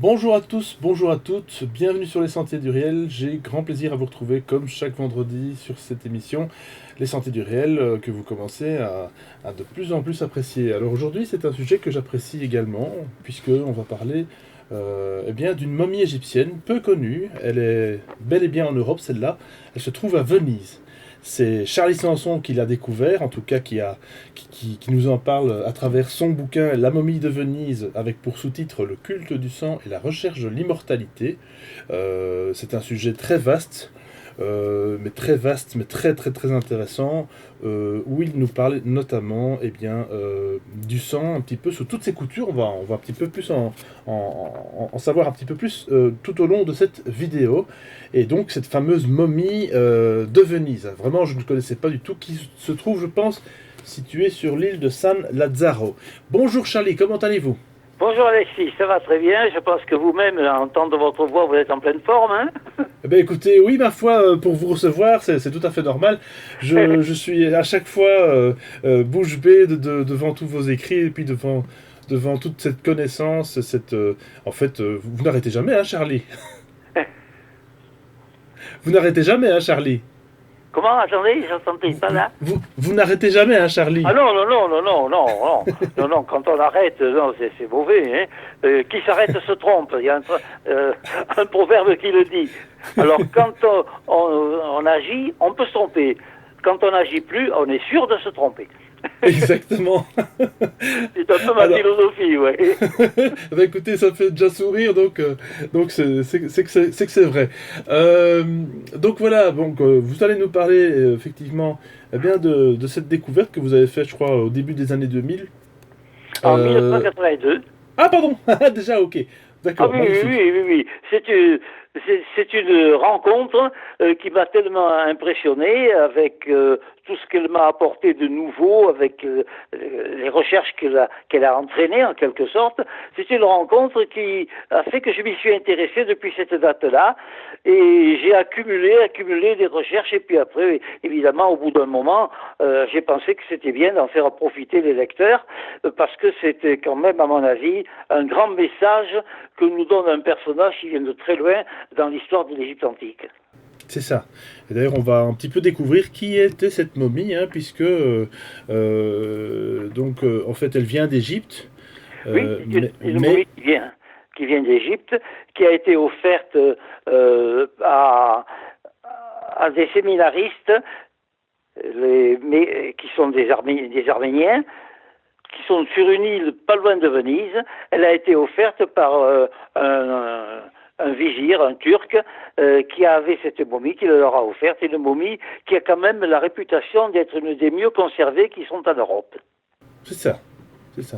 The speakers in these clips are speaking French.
Bonjour à tous, bonjour à toutes, bienvenue sur les Sentiers du Réel. J'ai grand plaisir à vous retrouver comme chaque vendredi sur cette émission, les Sentiers du Réel, que vous commencez à de plus en plus apprécier. Alors aujourd'hui, c'est un sujet que j'apprécie également, puisqu'on va parler d'une momie égyptienne peu connue. Elle est bel et bien en Europe, celle-là. Elle se trouve à Venise. C'est Charlie Sanson qui l'a découvert, en tout cas qui nous en parle à travers son bouquin La momie de Venise, avec pour sous-titre Le culte du sang et la recherche de l'immortalité. C'est un sujet très vaste, mais très très très intéressant, où il nous parle notamment du sang, un petit peu sous toutes ses coutures. On va un petit peu plus en savoir un petit peu plus tout au long de cette vidéo. Et donc cette fameuse momie de Venise. Vraiment, je ne connaissais pas du tout, qui se trouve, je pense, située sur l'île de San Lazzaro. Bonjour Charlie, comment allez-vous? Bonjour Alexis, ça va très bien. Je pense que vous-même, à entendre votre voix, vous êtes en pleine forme, hein? Eh bien, écoutez, oui, ma foi, pour vous recevoir, c'est tout à fait normal. Je suis à chaque fois bouche bée devant tous vos écrits et puis devant toute cette connaissance. Vous n'arrêtez jamais, hein, Charlie? Vous n'arrêtez jamais, hein, Charlie? Comment? Attendez, j'entendais pas là. Vous n'arrêtez jamais, hein, Charlie? Ah non, non, non, non, non, non, non, non, non, quand on arrête, non, c'est mauvais, hein. Qui s'arrête se trompe. Il y a un proverbe qui le dit. Alors, quand on agit, on peut se tromper. Quand on n'agit plus, on est sûr de se tromper. Exactement. C'est un peu ma philosophie, oui. Bah écoutez, ça me fait déjà sourire, donc c'est que c'est vrai. Donc voilà, vous allez nous parler effectivement de cette découverte que vous avez faite, je crois, au début des années 2000. En Euh... 1982. Ah pardon, déjà ok, Ah d'accord, oui, oui, magnifique. oui, oui, oui. C'est une rencontre qui m'a tellement impressionné avec tout ce qu'elle m'a apporté de nouveau, avec les recherches qu'elle a entraînées en quelque sorte. C'est une rencontre qui a fait que je m'y suis intéressé depuis cette date-là et j'ai accumulé des recherches et puis après, évidemment, au bout d'un moment, j'ai pensé que c'était bien d'en faire profiter les lecteurs parce que c'était quand même, à mon avis, un grand message que nous donne un personnage qui vient de très loin dans l'histoire de l'Égypte antique. C'est ça. Et d'ailleurs, on va un petit peu découvrir qui était cette momie, hein, puisque en fait, elle vient d'Égypte, Oui, c'est une mais momie qui vient d'Égypte, qui a été offerte à des séminaristes, qui sont des Arméniens, qui sont sur une île pas loin de Venise. Elle a été offerte par un vizir, un turc, qui avait cette momie, qui leur a offerte, et une momie qui a quand même la réputation d'être une des mieux conservées qui sont en Europe. c'est ça. C'est ça.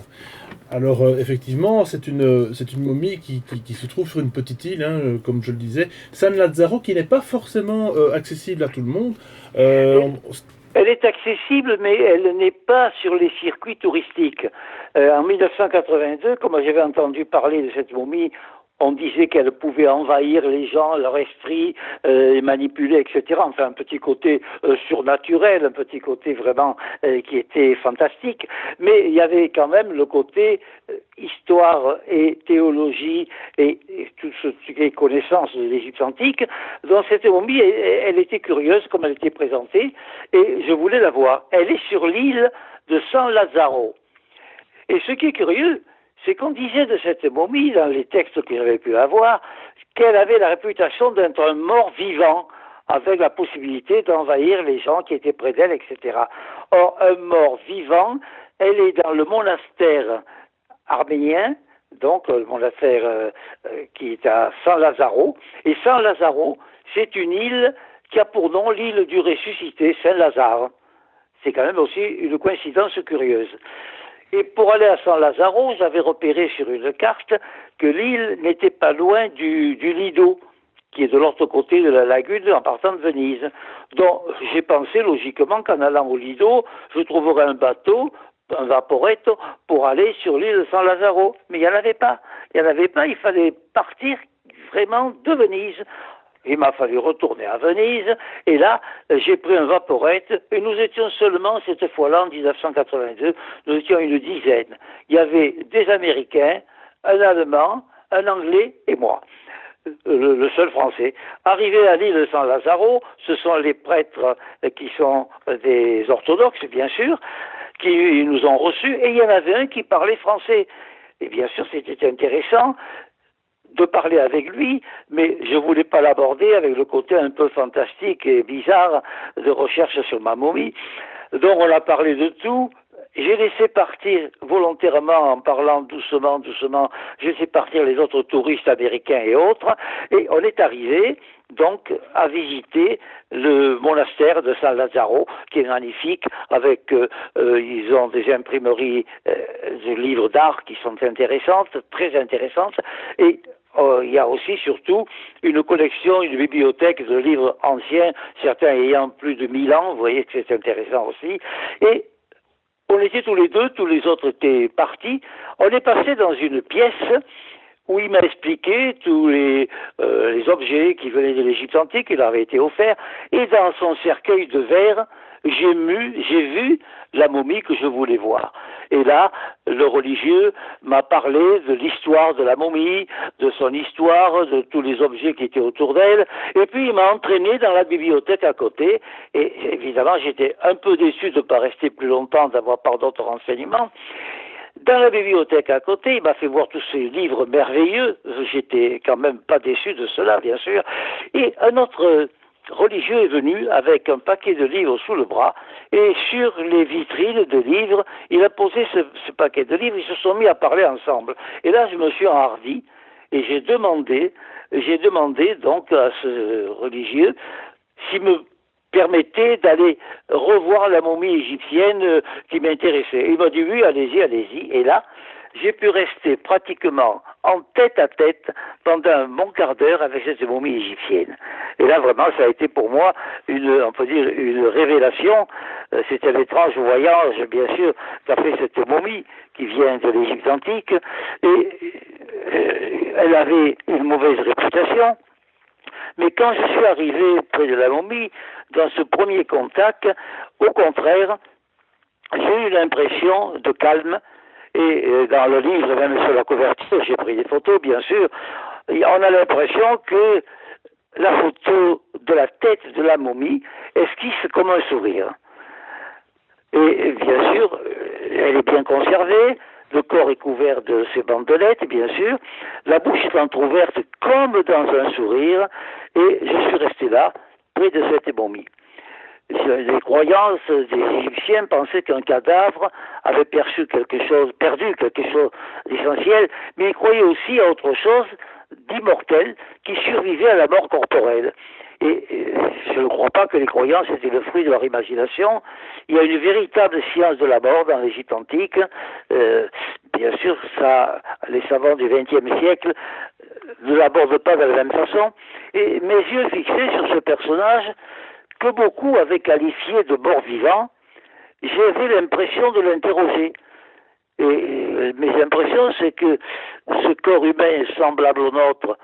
Alors, effectivement, c'est une momie qui se trouve sur une petite île, hein, comme je le disais. San Lazzaro, qui n'est pas forcément accessible à tout le monde. Euh, Elle, on- elle est accessible, mais elle n'est pas sur les circuits touristiques. En 1982, comme j'avais entendu parler de cette momie, on disait qu'elle pouvait envahir les gens, leur esprit, les manipuler, etc. Enfin, un petit côté surnaturel, un petit côté vraiment qui était fantastique. Mais il y avait quand même le côté histoire et théologie et tout ce qui est connaissance de l'Égypte antique. Dans cette momie, elle était curieuse comme elle était présentée et je voulais la voir. Elle est sur l'île de San Lazzaro. Et ce qui est curieux, c'est qu'on disait de cette momie, dans les textes que j'avais pu avoir, qu'elle avait la réputation d'être un mort vivant, avec la possibilité d'envahir les gens qui étaient près d'elle, etc. Or, un mort vivant, elle est dans le monastère arménien, donc le monastère qui est à San Lazzaro, et San Lazzaro, c'est une île qui a pour nom l'île du ressuscité, Saint-Lazare. C'est quand même aussi une coïncidence curieuse. Et pour aller à San Lazzaro, j'avais repéré sur une carte que l'île n'était pas loin du Lido, qui est de l'autre côté de la lagune en partant de Venise. Donc j'ai pensé logiquement qu'en allant au Lido, je trouverais un bateau, un vaporetto, pour aller sur l'île de San Lazzaro. Mais il n'y en avait pas. Il n'y en avait pas, il fallait partir vraiment de Venise. Il m'a fallu retourner à Venise, et là, j'ai pris un vaporette, et nous étions seulement, cette fois-là, en 1982, nous étions une dizaine. Il y avait des Américains, un Allemand, un Anglais et moi. Le seul Français. Arrivé à l'île de San Lazaro, ce sont les prêtres qui sont des orthodoxes, bien sûr, qui nous ont reçus, et il y en avait un qui parlait français. Et bien sûr, c'était intéressant de parler avec lui, mais je ne voulais pas l'aborder avec le côté un peu fantastique et bizarre de recherche sur ma momie. Donc on a parlé de tout. J'ai laissé partir volontairement, en parlant doucement, j'ai laissé partir les autres touristes américains et autres, et on est arrivé donc à visiter le monastère de San Lazaro, qui est magnifique, avec ils ont des imprimeries de livres d'art qui sont intéressantes, très intéressantes, et il y a aussi surtout une collection, une bibliothèque de livres anciens, certains ayant plus de 1000 ans, vous voyez que c'est intéressant aussi, et on était tous les deux, tous les autres étaient partis. On est passé dans une pièce où il m'a expliqué tous les objets qui venaient de l'Égypte antique, il avait été offert, et dans son cercueil de verre, j'ai vu la momie que je voulais voir. Et là, le religieux m'a parlé de l'histoire de la momie, de son histoire, de tous les objets qui étaient autour d'elle, et puis il m'a entraîné dans la bibliothèque à côté, et évidemment j'étais un peu déçu de ne pas rester plus longtemps, d'avoir pas d'autres renseignements. Dans la bibliothèque à côté, il m'a fait voir tous ces livres merveilleux, j'étais quand même pas déçu de cela, bien sûr, et un autre religieux est venu avec un paquet de livres sous le bras, et sur les vitrines de livres, il a posé ce paquet de livres, ils se sont mis à parler ensemble. Et là, je me suis enhardi, et j'ai demandé donc à ce religieux s'il me permettait d'aller revoir la momie égyptienne qui m'intéressait. Il m'a dit oui, allez-y. Et là, j'ai pu rester pratiquement en tête à tête pendant un bon quart d'heure avec cette momie égyptienne. Et là, vraiment, ça a été pour moi on peut dire, une révélation. C'était un étrange voyage, bien sûr, qu'a fait cette momie qui vient de l'Égypte antique. Et elle avait une mauvaise réputation. Mais quand je suis arrivé près de la momie, dans ce premier contact, au contraire, j'ai eu l'impression de calme. Et dans le livre, même sur la couverture, j'ai pris des photos, bien sûr. On a l'impression que la photo de la tête de la momie esquisse comme un sourire. Et bien sûr, elle est bien conservée, le corps est couvert de ses bandelettes, bien sûr, la bouche est entrouverte comme dans un sourire, et je suis resté là, près de cette momie. Les croyances des Égyptiens pensaient qu'un cadavre avait perdu quelque chose d'essentiel, mais ils croyaient aussi à autre chose d'immortel qui survivait à la mort corporelle. Et je ne crois pas que les croyances étaient le fruit de leur imagination. Il y a une véritable science de la mort dans l'Égypte antique. Bien sûr, les savants du XXe siècle ne l'abordent pas de la même façon. Et mes yeux fixés sur ce personnage, que beaucoup avaient qualifié de mort-vivant, j'avais l'impression de l'interroger. Et mes impressions, c'est que ce corps humain semblable au nôtre,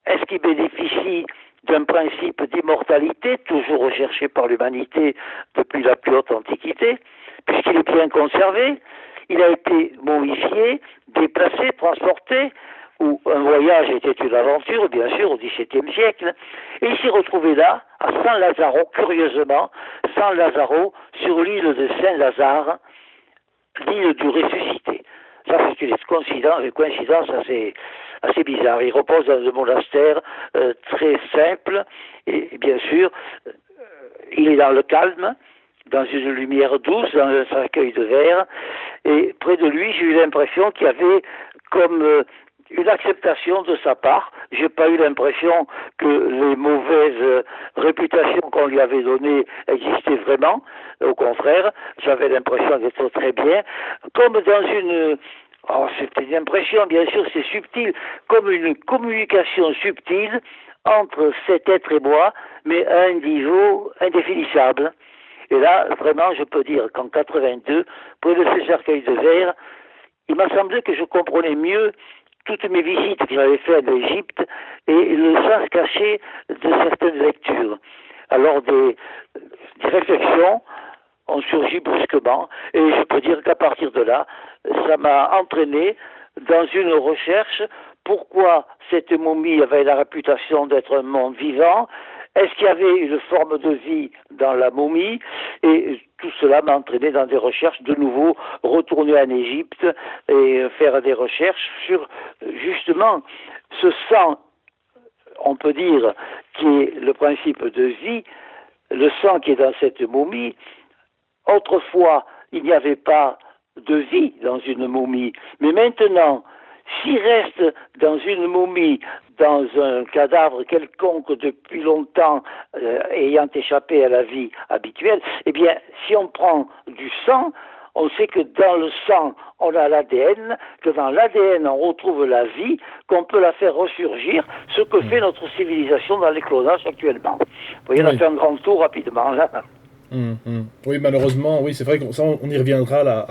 est-ce qu'il bénéficie d'un principe d'immortalité, toujours recherché par l'humanité depuis la plus haute antiquité, puisqu'il est bien conservé, il a été momifié, déplacé, transporté, où un voyage était une aventure, bien sûr, au XVIIe siècle, et il s'est retrouvé là, à San Lazaro, curieusement, San Lazaro, sur l'île de Saint-Lazare, l'île du ressuscité. Ça, c'est une coïncidence assez bizarre. Il repose dans un monastère très simple, et bien sûr, il est dans le calme, dans une lumière douce, dans un cercueil de verre, et près de lui, j'ai eu l'impression qu'il y avait comme une acceptation de sa part. J'ai pas eu l'impression que les mauvaises réputations qu'on lui avait données existaient vraiment. Au contraire, j'avais l'impression d'être très bien, comme dans c'était une impression, bien sûr, c'est subtil, comme une communication subtile entre cet être et moi, mais à un niveau indéfinissable. Et là, vraiment, je peux dire qu'en 82, près de ce cercueil de verre, il m'a semblé que je comprenais mieux toutes mes visites que j'avais faites en Égypte et le sens caché de certaines lectures. Alors des réflexions ont surgi brusquement et je peux dire qu'à partir de là, ça m'a entraîné dans une recherche pourquoi cette momie avait la réputation d'être un monde vivant. Est-ce qu'il y avait une forme de vie dans la momie? Et tout cela m'a entraîné dans des recherches, de nouveau retourner en Égypte et faire des recherches sur justement ce sang, on peut dire, qui est le principe de vie, le sang qui est dans cette momie. Autrefois, il n'y avait pas de vie dans une momie, mais maintenant, s'il reste dans une momie, dans un cadavre quelconque depuis longtemps, ayant échappé à la vie habituelle, eh bien, si on prend du sang, on sait que dans le sang, on a l'ADN, que dans l'ADN, on retrouve la vie, qu'on peut la faire ressurgir, ce que fait notre civilisation dans les clonages actuellement. Vous voyez, on a fait un grand tour rapidement, là. Oui, malheureusement, oui, c'est vrai qu'on on y reviendra là,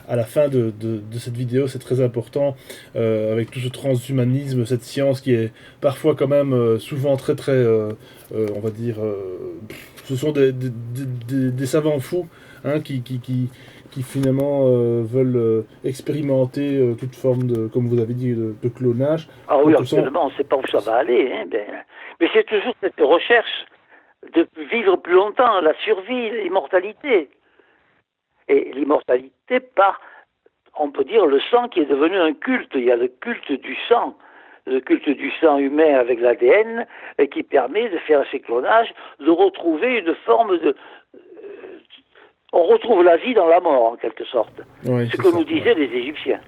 à la fin de cette vidéo, c'est très important, avec tout ce transhumanisme, cette science qui est parfois quand même souvent très très, on va dire, ce sont des savants fous hein, qui finalement veulent expérimenter toute forme de, comme vous avez dit, de clonage. Ah oui, absolument, on ne sait pas où ça va aller, hein, mais c'est toujours cette recherche de vivre plus longtemps, la survie, l'immortalité. Et l'immortalité par, on peut dire, le sang qui est devenu un culte. Il y a le culte du sang humain avec l'ADN, qui permet de faire ces clonages, de retrouver une forme de... on retrouve la vie dans la mort, en quelque sorte. Oui, ce que nous disaient les Égyptiens.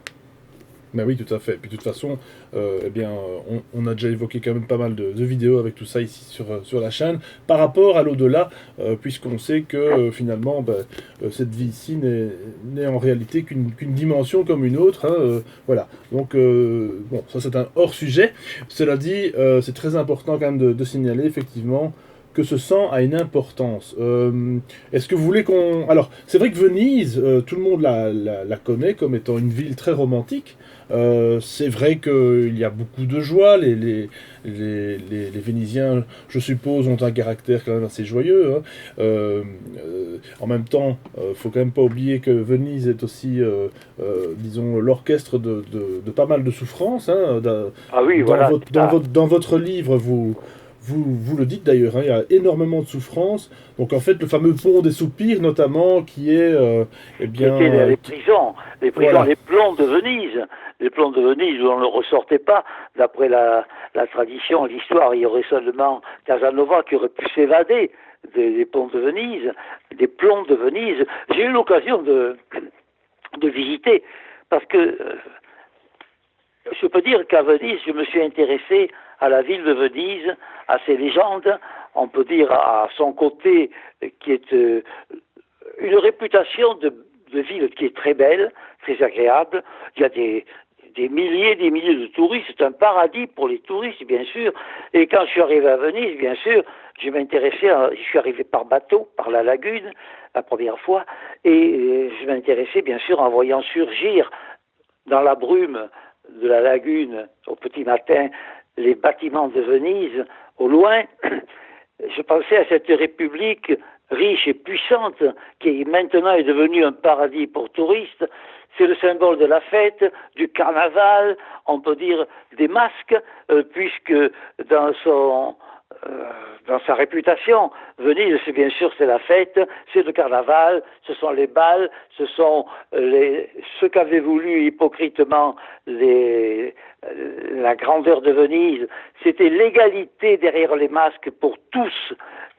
Ben oui, tout à fait. Puis de toute façon, eh bien, on a déjà évoqué quand même pas mal de vidéos avec tout ça ici sur la chaîne, par rapport à l'au-delà, puisqu'on sait que finalement, cette vie ici n'est en réalité qu'une dimension comme une autre. Hein, voilà. Donc, bon, ça c'est un hors-sujet. Cela dit, c'est très important quand même de signaler, effectivement, que ce sang a une importance. Est-ce que vous voulez qu'on... Alors, c'est vrai que Venise, tout le monde la connaît comme étant une ville très romantique. C'est vrai qu'il y a beaucoup de joie. Les Vénisiens, je suppose, ont un caractère quand même assez joyeux. Hein. En même temps, faut quand même pas oublier que Venise est aussi, disons, l'orchestre de pas mal de souffrances. Hein, ah oui, voilà. Dans votre livre, vous le dites d'ailleurs, hein, il y a énormément de souffrance. Donc en fait, le fameux pont des soupirs, notamment, qui est, eh bien, c'était les prisons, voilà. Les plombs de Venise. Les plombs de Venise où on ne ressortait pas, d'après la tradition, l'histoire, il y aurait seulement Casanova qui aurait pu s'évader des plombs de Venise, des plombs de Venise. J'ai eu l'occasion de visiter, parce que je peux dire qu'à Venise, je me suis intéressé à la ville de Venise, à ses légendes, on peut dire à son côté qui est une réputation de ville qui est très belle, très agréable. Il y a des milliers de touristes, c'est un paradis pour les touristes, bien sûr. Et quand je suis arrivé à Venise, bien sûr, je m'intéressais, je suis arrivé par bateau, par la lagune, la première fois, et je m'intéressais, bien sûr, en voyant surgir dans la brume de la lagune, au petit matin, les bâtiments de Venise, au loin, je pensais à cette république riche et puissante qui maintenant est devenue un paradis pour touristes. C'est le symbole de la fête, du carnaval, on peut dire des masques, puisque dans sa réputation, Venise, c'est bien sûr, c'est la fête, c'est le carnaval, ce sont les bals, ce sont ce qu'avaient voulu hypocritement la grandeur de Venise, c'était l'égalité derrière les masques pour tous,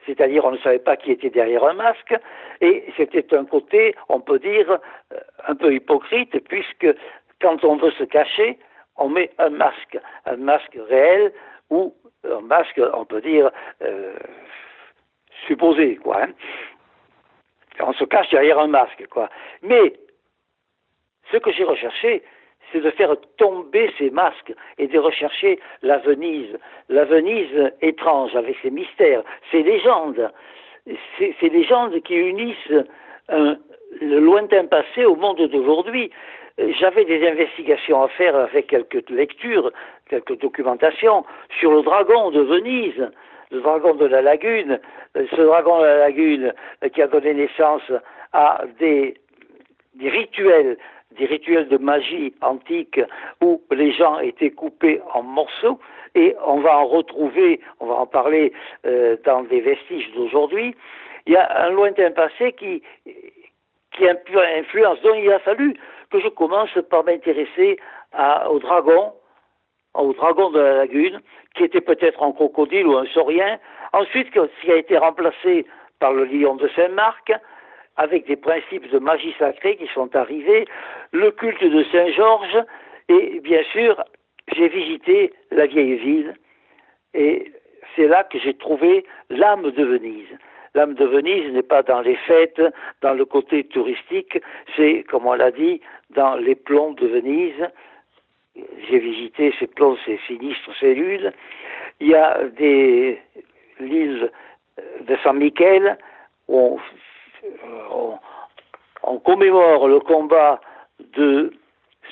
c'est-à-dire on ne savait pas qui était derrière un masque, et c'était un côté, on peut dire, un peu hypocrite, puisque quand on veut se cacher, on met un masque réel, ou un masque, on peut dire, supposé, quoi. Hein. On se cache derrière un masque, quoi. Mais, ce que j'ai recherché, c'est de faire tomber ces masques et de rechercher la Venise étrange, avec ses mystères, ses légendes, ces légendes qui unissent le lointain passé au monde d'aujourd'hui. J'avais des investigations à faire avec quelques lectures, quelques documentations sur le dragon de Venise, le dragon de la lagune, ce dragon de la lagune qui a donné naissance à des rituels, des rituels de magie antique où les gens étaient coupés en morceaux, et on va en retrouver, on va en parler dans des vestiges d'aujourd'hui. Il y a un lointain passé qui influence, donc il a fallu que je commence par m'intéresser au dragon de la lagune, qui était peut-être un crocodile ou un saurien, ensuite qui a été remplacé par le lion de Saint-Marc, avec des principes de magie sacrée qui sont arrivés, le culte de Saint-Georges, et bien sûr, j'ai visité la vieille ville, et c'est là que j'ai trouvé l'âme de Venise. L'âme de Venise n'est pas dans les fêtes, dans le côté touristique, c'est, comme on l'a dit, dans les plombs de Venise. J'ai visité ces plombs, ces sinistres cellules. Il y a l'île de Saint-Michel, où on commémore le combat de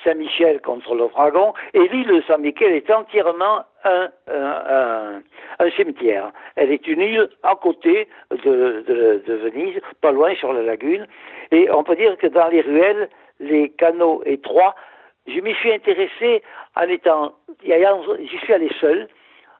Saint-Michel contre le dragon, et l'île de Saint-Michel est entièrement un cimetière. Elle est une île à côté de Venise, pas loin sur la lagune, et on peut dire que dans les ruelles, les canaux étroits, je m'y suis intéressé j'y suis allé seul,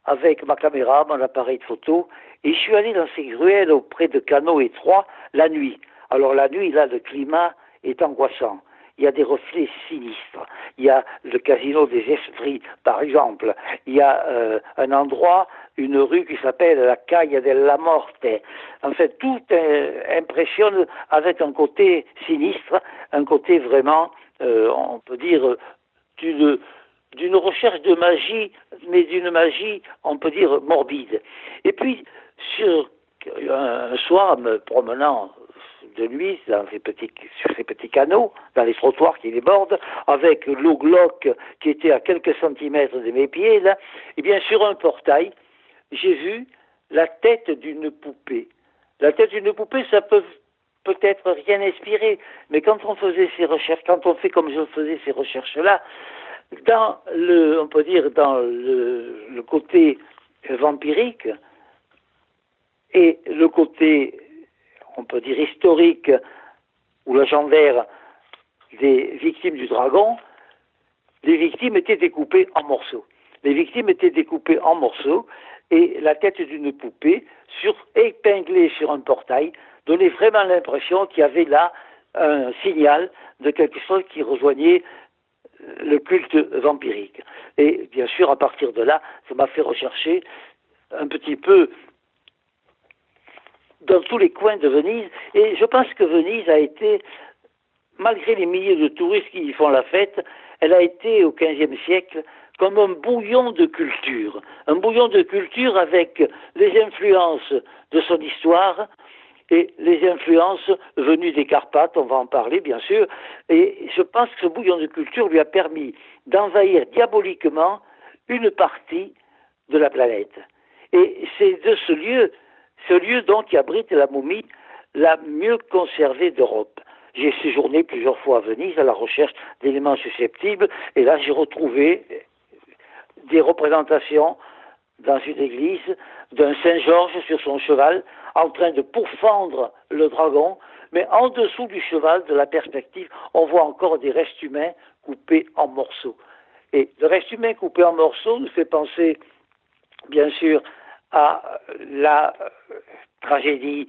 avec ma caméra, mon appareil de photo, et je suis allé dans ces ruelles auprès de canaux étroits la nuit. Alors la nuit, là, le climat est angoissant. Il y a des reflets sinistres. Il y a le casino des esprits, par exemple. Il y a un endroit, une rue qui s'appelle la Calle della Morte. En fait, tout impressionne avec un côté sinistre, un côté vraiment, on peut dire, d'une recherche de magie, mais d'une magie, on peut dire, morbide. Et puis, un soir, me promenant de nuit sur ces petits canaux, dans les trottoirs qui les bordent, avec l'eau glauque qui était à quelques centimètres de mes pieds, là, et bien sur un portail, j'ai vu la tête d'une poupée. La tête d'une poupée, ça peut peut-être rien inspirer, mais quand on faisait ces recherches, quand on fait comme je faisais ces recherches-là, on peut dire dans le côté vampirique et le côté, on peut dire, historique ou légendaire des victimes du dragon, les victimes étaient découpées en morceaux. Les victimes étaient découpées en morceaux et la tête d'une poupée, épinglée sur un portail, donnait vraiment l'impression qu'il y avait là un signal de quelque chose qui rejoignait le culte vampirique. Et bien sûr, à partir de là, ça m'a fait rechercher un petit peu dans tous les coins de Venise, et je pense que Venise a été, malgré les milliers de touristes qui y font la fête, elle a été au XVe siècle comme un bouillon de culture avec les influences de son histoire et les influences venues des Carpates, on va en parler bien sûr, et je pense que ce bouillon de culture lui a permis d'envahir diaboliquement une partie de la planète. Et c'est de ce lieu donc qui abrite la momie la mieux conservée d'Europe. J'ai séjourné plusieurs fois à Venise à la recherche d'éléments susceptibles, et là j'ai retrouvé des représentations dans une église d'un Saint-Georges sur son cheval en train de pourfendre le dragon, mais en dessous du cheval, de la perspective, on voit encore des restes humains coupés en morceaux. Et le reste humain coupé en morceaux nous fait penser, bien sûr, à la tragédie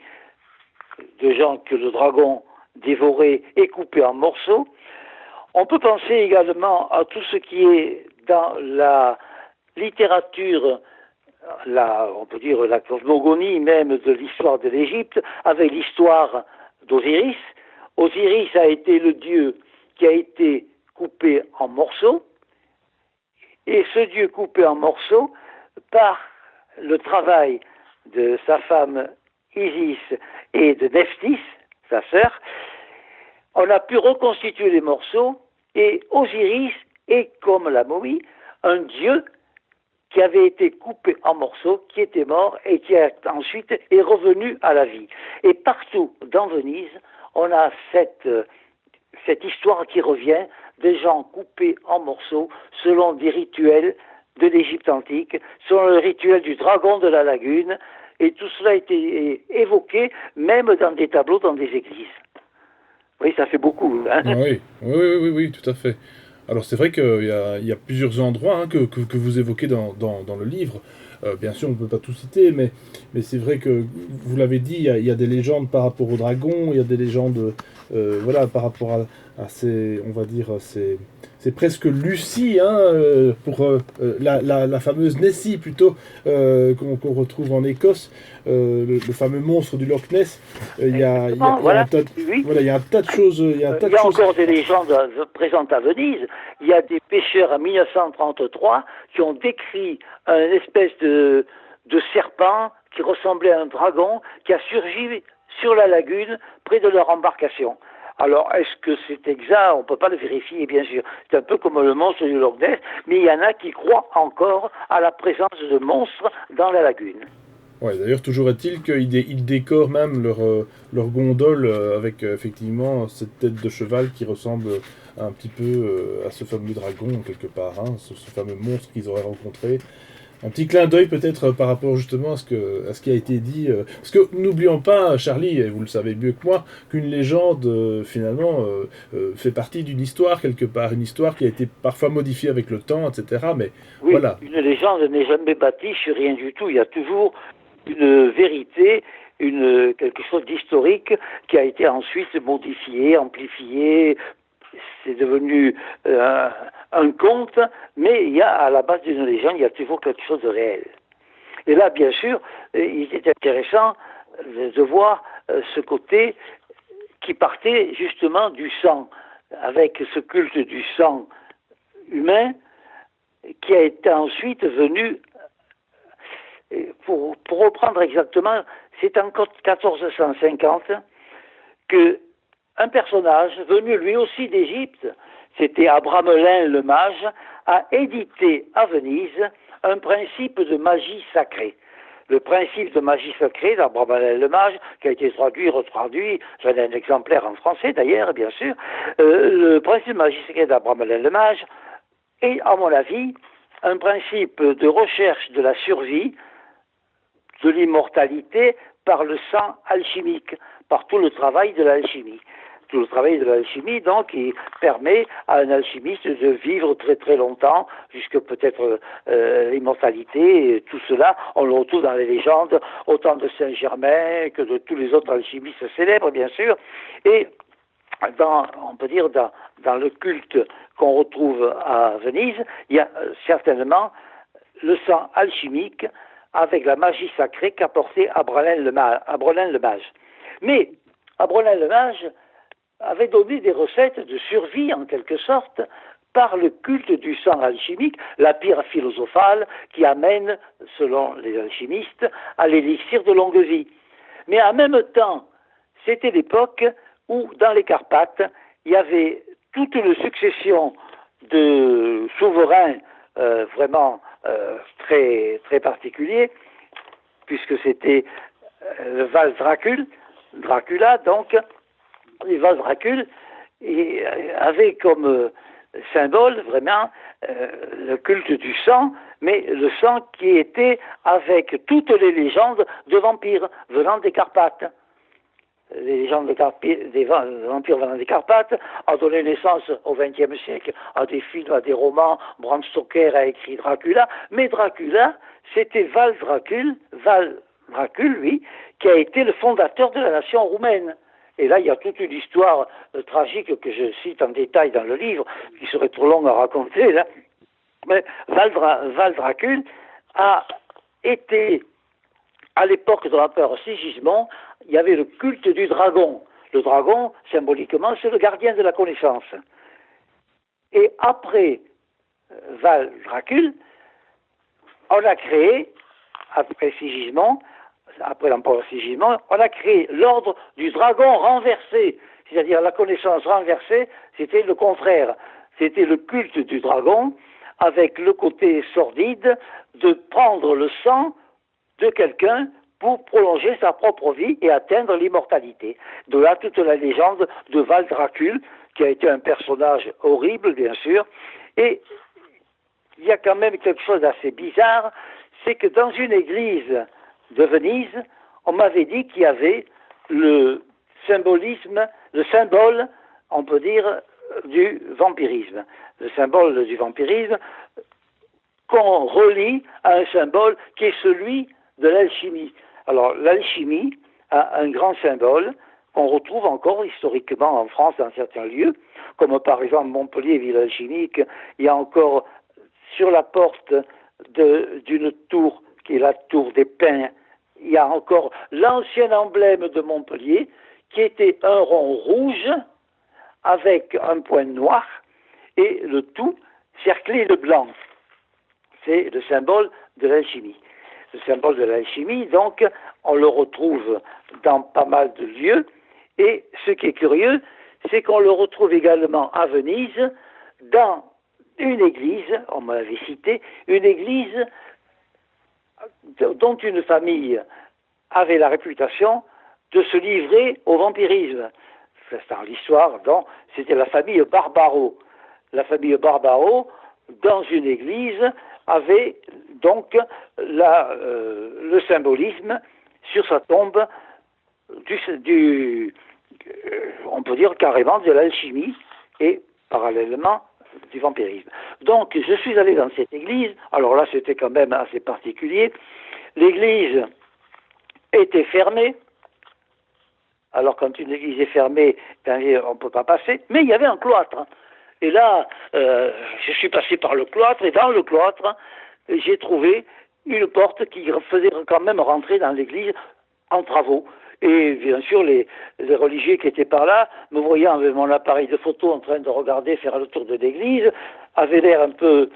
de gens que le dragon dévorait et coupait en morceaux. On peut penser également à tout ce qui est dans la littérature, on peut dire la cosmogonie même de l'histoire de l'Égypte, avec l'histoire d'Osiris. Osiris a été le dieu qui a été coupé en morceaux, et ce dieu coupé en morceaux, par le travail de sa femme Isis et de Nephthys, sa sœur, on a pu reconstituer les morceaux, et Osiris est, comme la momie, un dieu qui avait été coupé en morceaux, qui était mort et qui ensuite est revenu à la vie. Et partout dans Venise, on a cette histoire qui revient, des gens coupés en morceaux selon des rituels de l'Égypte antique, selon le rituel du dragon de la lagune, et tout cela a été évoqué même dans des tableaux dans des églises. Oui, ça fait beaucoup, hein. Ah oui, oui, oui, oui, oui, tout à fait. Alors c'est vrai qu'il y a plusieurs endroits hein, que vous évoquez dans le livre. Bien sûr, on ne peut pas tout citer, mais c'est vrai que vous l'avez dit, il y a des légendes par rapport aux dragons, il y a des légendes voilà, par rapport à ces, on va dire, c'est presque Lucie, hein, pour la fameuse Nessie plutôt, qu'on retrouve en Écosse, le fameux monstre du Loch Ness. Exactement, Il y a un voilà. tas de, Oui. voilà, il y a un tas de choses, il y a un tas Il de y a choses. encore des légendes présentes à Venise. Il y a des pêcheurs en 1933 qui ont décrit une espèce de serpent qui ressemblait à un dragon qui a surgi sur la lagune près de leur embarcation. Alors, est-ce que c'est exact? On ne peut pas le vérifier, bien sûr. C'est un peu comme le monstre du Loch Ness, mais il y en a qui croient encore à la présence de monstres dans la lagune. Ouais, d'ailleurs, toujours est-il qu'ils décorent même leur gondole avec effectivement cette tête de cheval qui ressemble un petit peu à ce fameux dragon, quelque part, hein, ce fameux monstre qu'ils auraient rencontré. Un petit clin d'œil peut-être par rapport justement à ce qui a été dit. Parce que n'oublions pas, Charlie, et vous le savez mieux que moi, qu'une légende finalement fait partie d'une histoire quelque part, une histoire qui a été parfois modifiée avec le temps, etc. Mais Oui, voilà. une légende n'est jamais bâtie sur rien du tout. Il y a toujours une vérité, quelque chose d'historique qui a été ensuite modifié, amplifié. C'est devenu un conte, mais il y a à la base d'une légende, il y a toujours quelque chose de réel. Et là, bien sûr, il était intéressant de voir ce côté qui partait justement du sang, avec ce culte du sang humain qui a été ensuite venu, pour reprendre exactement, c'est en 1450 que un personnage venu lui aussi d'Égypte, c'était Abramelin le mage, a édité à Venise un principe de magie sacrée. Le principe de magie sacrée d'Abramelin le mage, qui a été traduit, retraduit, j'en ai un exemplaire en français d'ailleurs, bien sûr, le principe de magie sacrée d'Abramelin le mage est, à mon avis, un principe de recherche de la survie, de l'immortalité par le sang alchimique, par tout le travail de l'alchimie. Tout le travail de l'alchimie, donc, qui permet à un alchimiste de vivre très très longtemps, jusque peut-être l'immortalité, et tout cela, on le retrouve dans les légendes, autant de Saint-Germain que de tous les autres alchimistes célèbres, bien sûr, et on peut dire, dans le culte qu'on retrouve à Venise, il y a certainement le sang alchimique avec la magie sacrée qu'apportait Abrelin le mage. Mais Abrelin le mage avait donné des recettes de survie, en quelque sorte, par le culte du sang alchimique, la pierre philosophale qui amène, selon les alchimistes, à l'élixir de longue vie. Mais en même temps, c'était l'époque où, dans les Carpates, il y avait toute une succession de souverains vraiment très, très particuliers, puisque c'était le Val Dracula, donc, les Val Dracul, et avait comme symbole vraiment le culte du sang, mais le sang qui était avec toutes les légendes de vampires venant des Carpates. Les légendes des vampires venant des Carpates ont donné naissance au XXe siècle à des films, à des romans. Bram Stoker a écrit Dracula, mais Dracula, c'était Val Dracul, lui, qui a été le fondateur de la nation roumaine. Et là, il y a toute une histoire tragique que je cite en détail dans le livre, qui serait trop long à raconter, là. Mais Val Dracul a été, à l'époque de l'empereur Sigismond, il y avait le culte du dragon. Le dragon, symboliquement, c'est le gardien de la connaissance. Et après Val Dracul, on a créé, après Sigismond, après l'empereur Sigismond, on a créé l'ordre du dragon renversé. C'est-à-dire la connaissance renversée, c'était le contraire. C'était le culte du dragon avec le côté sordide de prendre le sang de quelqu'un pour prolonger sa propre vie et atteindre l'immortalité. De là toute la légende de Val Dracul, qui a été un personnage horrible, bien sûr. Et il y a quand même quelque chose d'assez bizarre, c'est que dans une église de Venise, on m'avait dit qu'il y avait le symbolisme, le symbole, on peut dire, du vampirisme. Le symbole du vampirisme qu'on relie à un symbole qui est celui de l'alchimie. Alors, l'alchimie a un grand symbole qu'on retrouve encore historiquement en France dans certains lieux, comme par exemple Montpellier, ville alchimique. Il y a encore sur la porte d'une tour, qui est la tour des Pins, il y a encore l'ancien emblème de Montpellier, qui était un rond rouge avec un point noir et le tout cerclé de blanc. C'est le symbole de l'alchimie. Le symbole de l'alchimie, donc, on le retrouve dans pas mal de lieux. Et ce qui est curieux, c'est qu'on le retrouve également à Venise, dans une église, on m'avait cité, une église dont une famille avait la réputation de se livrer au vampirisme. C'est dans l'histoire, donc, c'était la famille Barbaro. La famille Barbaro, dans une église, avait donc le symbolisme sur sa tombe on peut dire carrément de l'alchimie et parallèlement du vampirisme. Donc je suis allé dans cette église, alors là c'était quand même assez particulier, l'église était fermée, alors quand une église est fermée, on ne peut pas passer, mais il y avait un cloître. Et là, je suis passé par le cloître, et dans le cloître, j'ai trouvé une porte qui faisait quand même rentrer dans l'église en travaux. Et bien sûr, les religieux qui étaient par là, me voyant avec mon appareil de photo en train de regarder faire le tour de l'église, avaient l'air un peu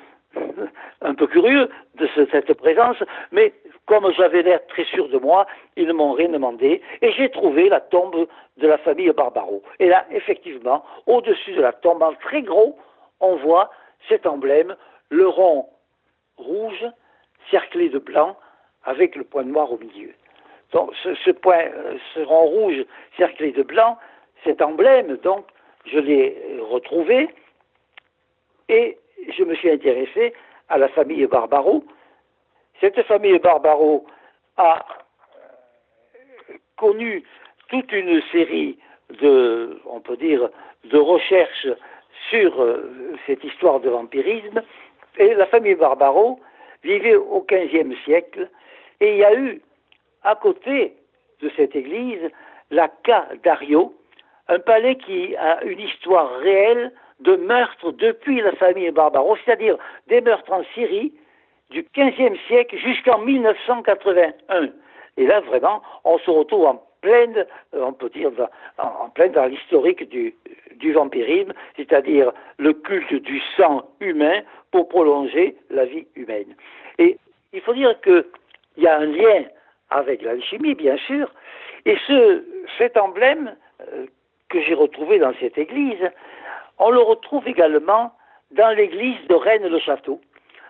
curieux de cette présence, mais comme j'avais l'air très sûr de moi, ils ne m'ont rien demandé, et j'ai trouvé la tombe de la famille Barbaro. Et là, effectivement, au-dessus de la tombe, en très gros, on voit cet emblème, le rond rouge, cerclé de blanc, avec le point noir au milieu. Donc, ce rond rouge cerclé de blanc, cet emblème, donc, je l'ai retrouvé, et je me suis intéressé à la famille Barbaro. Cette famille Barbaro a connu toute une série on peut dire, de recherches sur cette histoire de vampirisme. Et la famille Barbaro vivait au XVe siècle, et il y a eu, à côté de cette église, la Ca d'Ario, un palais qui a une histoire réelle de meurtres depuis la famille Barbaro, c'est-à-dire des meurtres en Syrie du XVe siècle jusqu'en 1981. Et là, vraiment, on se retrouve en pleine, on peut dire, en pleine dans l'historique du vampirisme, c'est-à-dire le culte du sang humain pour prolonger la vie humaine. Et il faut dire qu'il y a un lien avec l'alchimie, bien sûr, et cet emblème que j'ai retrouvé dans cette église, on le retrouve également dans l'église de Rennes-le-Château.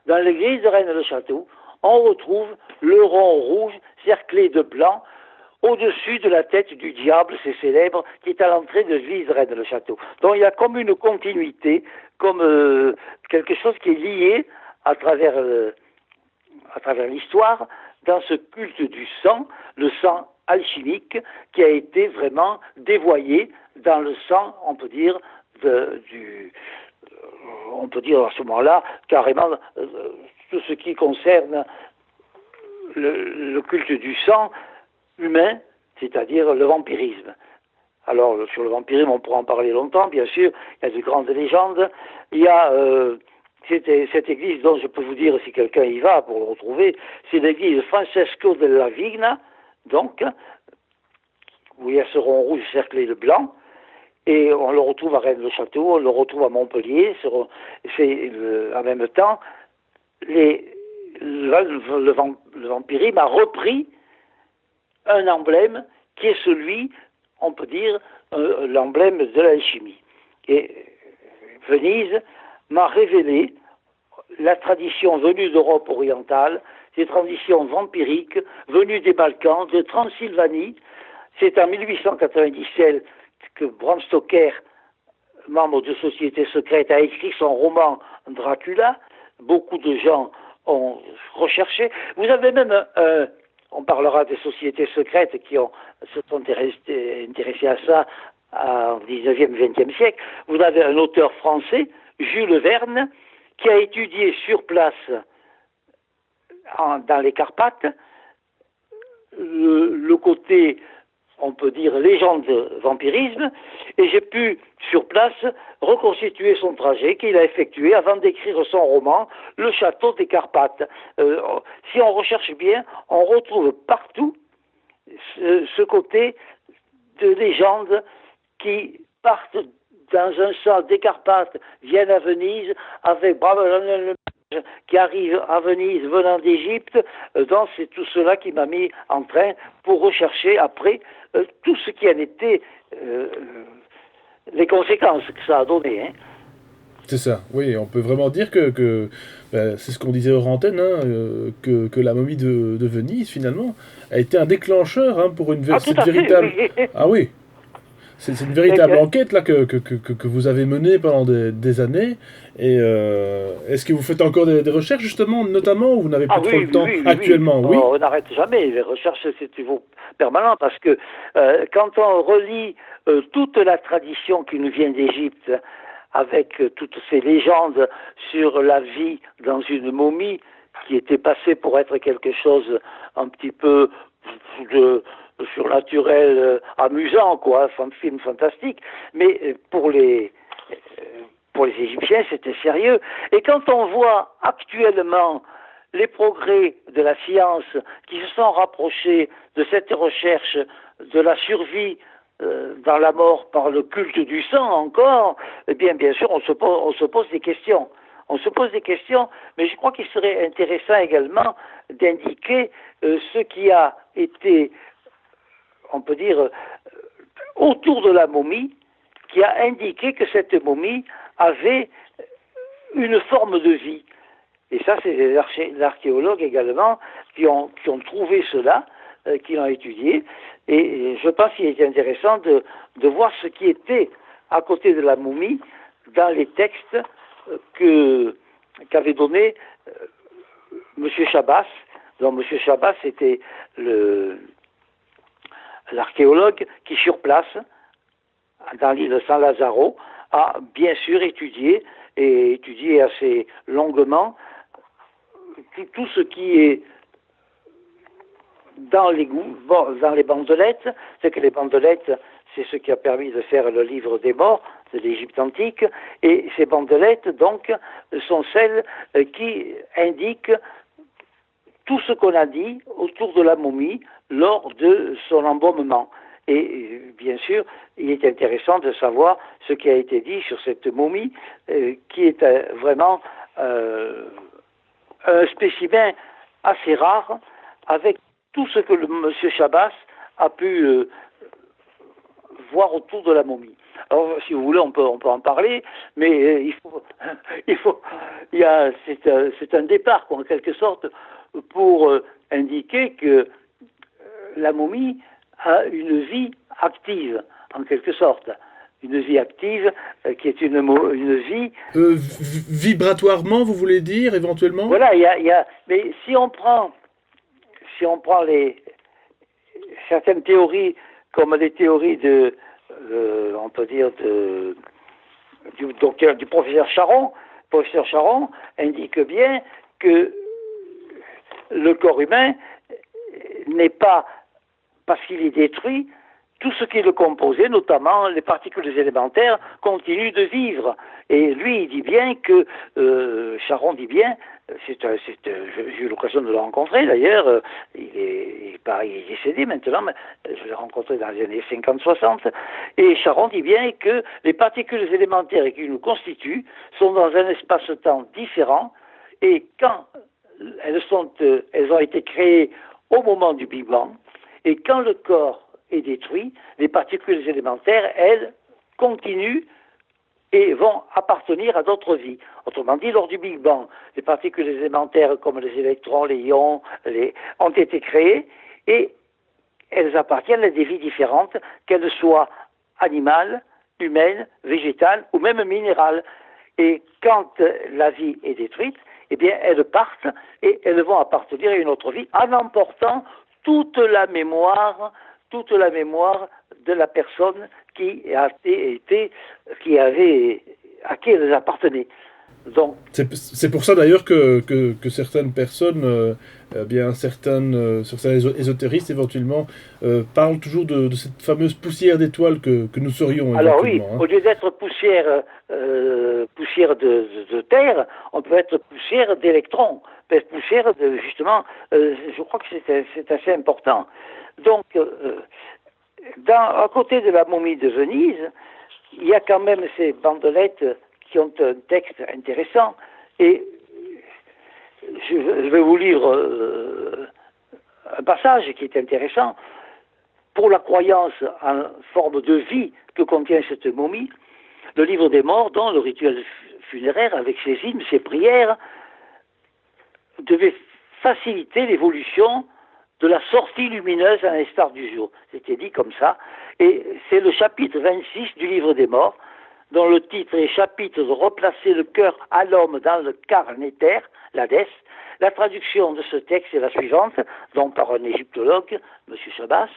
Dans l'église de Rennes-le-Château, on retrouve le rond rouge cerclé de blanc au-dessus de la tête du diable, c'est célèbre, qui est à l'entrée de l'église de Rennes-le-Château. Donc il y a comme une continuité, comme quelque chose qui est lié à travers l'histoire, dans ce culte du sang, le sang alchimique, qui a été vraiment dévoyé dans le sang, on peut dire, on peut dire à ce moment-là, carrément, tout ce qui concerne le culte du sang humain, c'est-à-dire le vampirisme. Alors, sur le vampirisme, on pourra en parler longtemps, bien sûr, il y a de grandes légendes. Il y a cette église dont je peux vous dire, si quelqu'un y va pour le retrouver, c'est l'église Francesco della Vigna, donc, où il y a ce rond rouge cerclé de blanc, et on le retrouve à Rennes-le-Château, on le retrouve à Montpellier, en même temps, le vampirisme a repris un emblème qui est celui, on peut dire, l'emblème de l'alchimie. Et Venise m'a révélé la tradition venue d'Europe orientale, ces traditions vampiriques venues des Balkans, de Transylvanie. C'est en 1897 que Bram Stoker, membre de Société secrète, a écrit son roman Dracula. Beaucoup de gens ont recherché. Vous avez même on parlera des sociétés secrètes qui se sont intéressées à ça au 19e, 20e siècle. Vous avez un auteur français, Jules Verne, qui a étudié sur place dans les Carpates le côté, on peut dire, légende vampirisme, et j'ai pu, sur place, reconstituer son trajet qu'il a effectué avant d'écrire son roman, Le Château des Carpates. Si on recherche bien, on retrouve partout ce côté de légende qui partent dans un sens des Carpates, viennent à Venise, avec qui arrive à Venise venant d'Égypte, donc c'est tout cela qui m'a mis en train pour rechercher après tout ce qui en était les conséquences que ça a donné. Hein. C'est ça, oui, on peut vraiment dire que c'est ce qu'on disait hors antenne, hein, que la momie de Venise, finalement, a été un déclencheur hein, pour cette véritable... Oui. Ah oui, c'est une véritable enquête là, que vous avez menée pendant des années. Et est-ce que vous faites encore des recherches, justement, notamment, ou vous n'avez plus trop le temps actuellement? Oui. On n'arrête jamais. Les recherches, c'est toujours permanent, parce que quand on relit toute la tradition qui nous vient d'Égypte, avec toutes ces légendes sur la vie dans une momie qui était passée pour être quelque chose un petit peu de surnaturel, amusant, quoi, un film fantastique, mais pour les Égyptiens, c'était sérieux. Et quand on voit actuellement les progrès de la science qui se sont rapprochés de cette recherche de la survie dans la mort par le culte du sang encore, eh bien sûr, on se pose des questions. On se pose des questions, mais je crois qu'il serait intéressant également d'indiquer ce qui a été, on peut dire, autour de la momie, qui a indiqué que cette momie avait une forme de vie. Et ça, c'est les archéologues également qui ont trouvé cela, qui l'ont étudié. Et je pense qu'il est intéressant de voir ce qui était à côté de la momie dans les textes qu'avait donné M. Chabas. Donc M. Chabas était l'archéologue qui, sur place, dans l'île de San Lazaro, a bien sûr étudié assez longuement tout ce qui est dans les bandelettes. C'est que les bandelettes, c'est ce qui a permis de faire le livre des morts de l'Égypte antique, et ces bandelettes donc sont celles qui indiquent tout ce qu'on a dit autour de la momie lors de son embaumement. Et bien sûr, il est intéressant de savoir ce qui a été dit sur cette momie, qui est vraiment un spécimen assez rare, avec tout ce que M. Chabas a pu voir autour de la momie. Alors, si vous voulez, on peut en parler, mais c'est un départ, quoi, en quelque sorte, pour indiquer que la momie a une vie active, en quelque sorte. Une vie active qui est une vie... vibratoirement, vous voulez dire, éventuellement? Voilà, mais si on prend certaines théories, comme les théories on peut dire, du professeur Charon, le professeur Charon indique bien que le corps humain n'est pas, parce qu'il est détruit, tout ce qui le composait, notamment les particules élémentaires, continuent de vivre. Et lui, il dit bien que, Charon dit bien, j'ai eu l'occasion de le rencontrer d'ailleurs, il est décédé maintenant, mais je l'ai rencontré dans les années 50-60, et Charon dit bien que les particules élémentaires qui nous constituent sont dans un espace-temps différent, et quand elles ont été créées au moment du Big Bang, et quand le corps est détruit, les particules élémentaires, elles, continuent et vont appartenir à d'autres vies. Autrement dit, lors du Big Bang, les particules élémentaires comme les électrons, les ions, ont été créées et elles appartiennent à des vies différentes, qu'elles soient animales, humaines, végétales ou même minérales. Et quand la vie est détruite, eh bien, elles partent et elles vont appartenir à une autre vie en emportant toute la mémoire de la personne à qui elles appartenaient. Donc, c'est pour ça d'ailleurs que certaines personnes, certains ésotéristes éventuellement, parlent toujours de cette fameuse poussière d'étoiles que nous serions alors oui, éventuellement. au lieu d'être poussière de terre, on peut être poussière d'électrons, peut être poussière justement, je crois que c'est assez important. Donc, à côté de la momie de Venise, il y a quand même ces bandelettes qui ont un texte intéressant, et je vais vous lire un passage qui est intéressant. Pour la croyance en forme de vie que contient cette momie, le livre des morts, dont le rituel funéraire, avec ses hymnes, ses prières, devait faciliter l'évolution de la sortie lumineuse à l'instar du jour. C'était dit comme ça. Et c'est le chapitre 26 du livre des morts, dont le titre est chapitre de replacer le cœur à l'homme dans le carnéter, l'Hadès. La traduction de ce texte est la suivante, donc par un égyptologue, M. Chabas.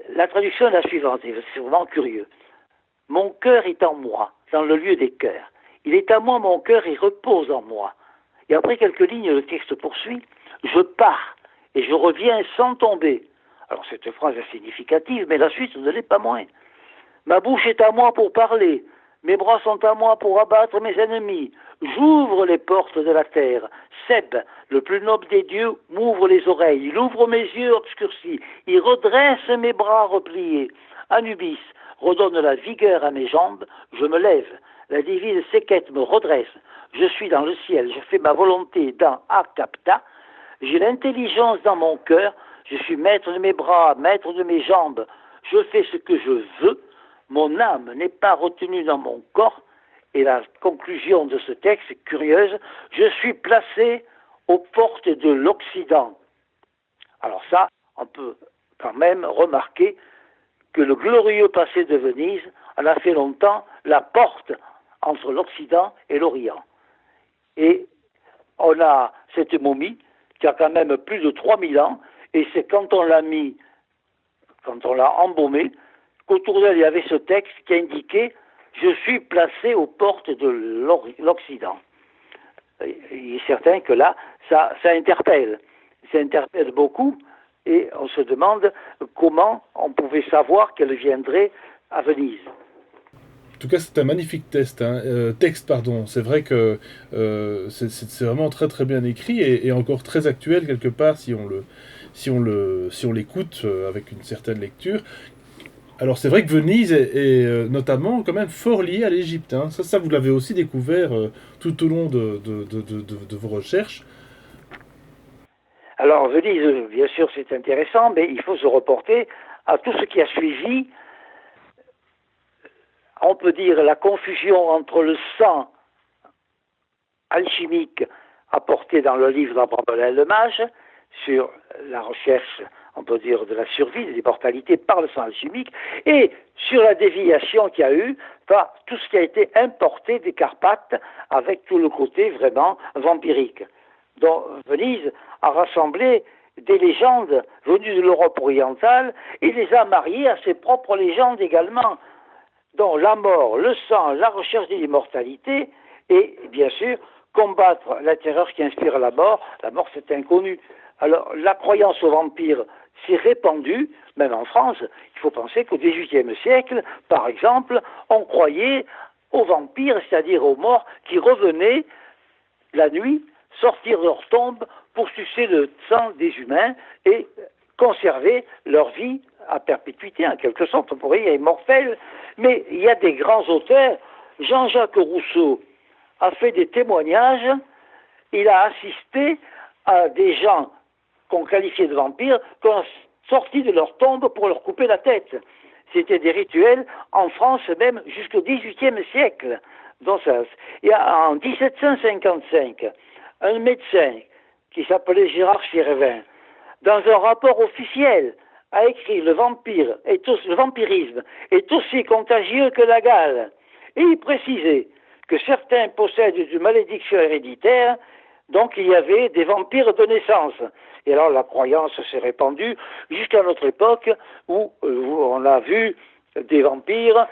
La traduction est la suivante, et c'est vraiment curieux. Mon cœur est en moi, dans le lieu des cœurs. Il est à moi, mon cœur, et repose en moi. Et après quelques lignes, le texte poursuit. Je pars, et je reviens sans tomber. Alors cette phrase est significative, mais la suite ne l'est pas moins. Ma bouche est à moi pour parler, mes bras sont à moi pour abattre mes ennemis. J'ouvre les portes de la terre. Seb, le plus noble des dieux, m'ouvre les oreilles. Il ouvre mes yeux obscurcis. Il redresse mes bras repliés. Anubis redonne la vigueur à mes jambes. Je me lève. La divine Séquette me redresse. Je suis dans le ciel. Je fais ma volonté dans Akapta. J'ai l'intelligence dans mon cœur. Je suis maître de mes bras, maître de mes jambes. Je fais ce que je veux. Mon âme n'est pas retenue dans mon corps. Et la conclusion de ce texte est curieuse. Je suis placé aux portes de l'Occident. Alors ça, on peut quand même remarquer que le glorieux passé de Venise en a fait longtemps la porte entre l'Occident et l'Orient. Et on a cette momie qui a quand même plus de 3000 ans, et c'est quand on l'a embaumée, qu'autour d'elle il y avait ce texte qui indiquait « Je suis placé aux portes de l'Occident ». Il est certain que là, ça interpelle beaucoup, et on se demande comment on pouvait savoir qu'elle viendrait à Venise. En tout cas, c'est un magnifique texte. C'est vrai que c'est vraiment très très bien écrit et encore très actuel quelque part si on l'écoute avec une certaine lecture. Alors c'est vrai que Venise est notamment quand même fort liée à l'Égypte. Hein. Ça, vous l'avez aussi découvert tout au long de vos recherches. Alors Venise, bien sûr, c'est intéressant, mais il faut se reporter à tout ce qui a suivi. On peut dire la confusion entre le sang alchimique apporté dans le livre d'Abraham le Mage sur la recherche, on peut dire, de la survie, de l'immortalité par le sang alchimique, et sur la déviation qu'il y a eu par tout ce qui a été importé des Carpates avec tout le côté vraiment vampirique. Donc Venise a rassemblé des légendes venues de l'Europe orientale et les a mariées à ses propres légendes également, dont la mort, le sang, la recherche de l'immortalité et, bien sûr, combattre la terreur qui inspire la mort c'est inconnu. Alors, la croyance aux vampires s'est répandue, même en France. Il faut penser qu'au XVIIIe siècle, par exemple, on croyait aux vampires, c'est-à-dire aux morts qui revenaient la nuit, sortir de leur tombe pour sucer le sang des humains et conserver leur vie à perpétuité, en quelque sorte, on pourrait dire immortelle. Mais il y a des grands auteurs. Jean-Jacques Rousseau a fait des témoignages. Il a assisté à des gens qu'on qualifiait de vampires, qu'on a sorti de leur tombe pour leur couper la tête. C'était des rituels en France même jusqu'au XVIIIe siècle. Donc ça, et en 1755, un médecin qui s'appelait Gérard Chérevin, dans un rapport officiel, a écrit le vampirisme est aussi contagieux que la gale. Et il précisait que certains possèdent une malédiction héréditaire Donc il y avait des vampires de naissance. Et alors la croyance s'est répandue jusqu'à notre époque où on a vu des vampires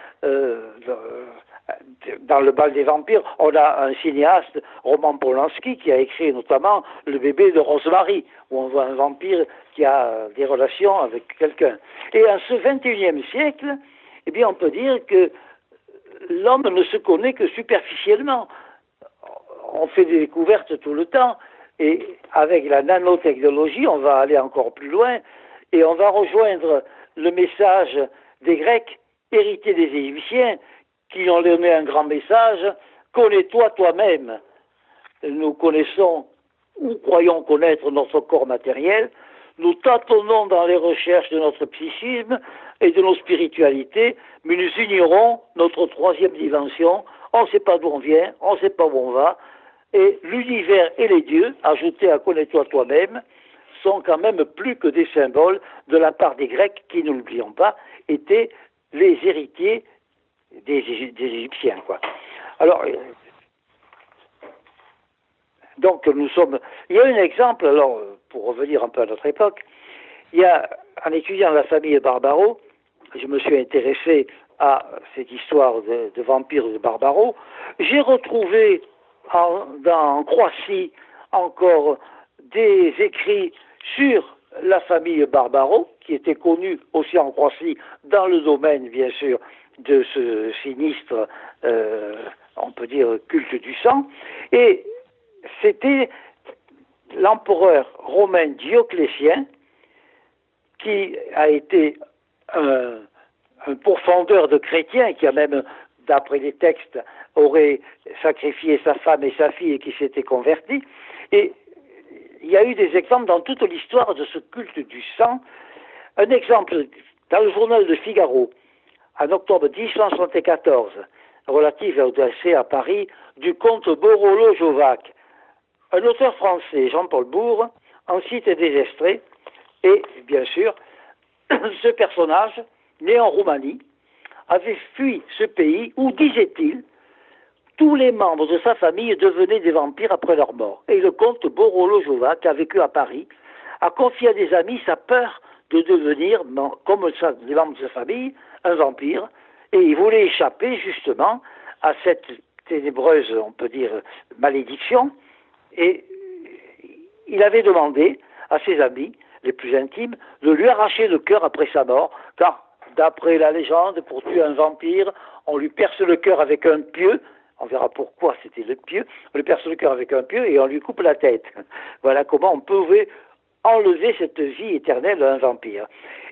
dans le bal des vampires. On a un cinéaste, Roman Polanski, qui a écrit notamment Le bébé de Rosemary, où on voit un vampire qui a des relations avec quelqu'un. Et en ce 21e siècle, eh bien on peut dire que l'homme ne se connaît que superficiellement. On fait des découvertes tout le temps, et avec la nanotechnologie, on va aller encore plus loin, et on va rejoindre le message des Grecs, hérité des Égyptiens, qui ont donné un grand message: connais-toi toi-même. Nous connaissons ou croyons connaître notre corps matériel, nous tâtonnons dans les recherches de notre psychisme et de nos spiritualités, mais nous ignorons notre troisième dimension. On ne sait pas d'où on vient, on ne sait pas où on va, et l'univers et les dieux, ajoutés à connais-toi toi-même, sont quand même plus que des symboles de la part des Grecs qui, ne l'oublions pas, étaient les héritiers des Égyptiens, quoi. Alors, donc nous sommes. Il y a un exemple, alors, pour revenir un peu à notre époque, il y a, en étudiant la famille Barbaro, je me suis intéressé à cette histoire de vampires de Barbaro. J'ai retrouvé en Croatie encore des écrits sur la famille Barbaro, qui était connue aussi en Croatie dans le domaine, bien sûr, de ce sinistre, on peut dire, culte du sang. Et c'était l'empereur romain Dioclétien, qui a été un pourfendeur de chrétiens, qui a même, d'après les textes, aurait sacrifié sa femme et sa fille et qui s'était converti. Et il y a eu des exemples dans toute l'histoire de ce culte du sang. Un exemple dans le journal de Figaro, en octobre 1874, relatif au décès à Paris du comte Borolo-Jovac. Un auteur français, Jean-Paul Bourg, en cite des extraits, et bien sûr, ce personnage, né en Roumanie, avait fui ce pays où, disait-il, tous les membres de sa famille devenaient des vampires après leur mort. Et le comte Borolo-Jovac, qui a vécu à Paris, a confié à des amis sa peur de devenir, comme les membres de sa famille, un vampire, et il voulait échapper justement à cette ténébreuse, on peut dire, malédiction, et il avait demandé à ses amis les plus intimes de lui arracher le cœur après sa mort, car d'après la légende, pour tuer un vampire, on lui perce le cœur avec un pieu. On verra pourquoi c'était le pieu. On lui perce le cœur avec un pieu et on lui coupe la tête. Voilà comment on pouvait enlever cette vie éternelle à un vampire.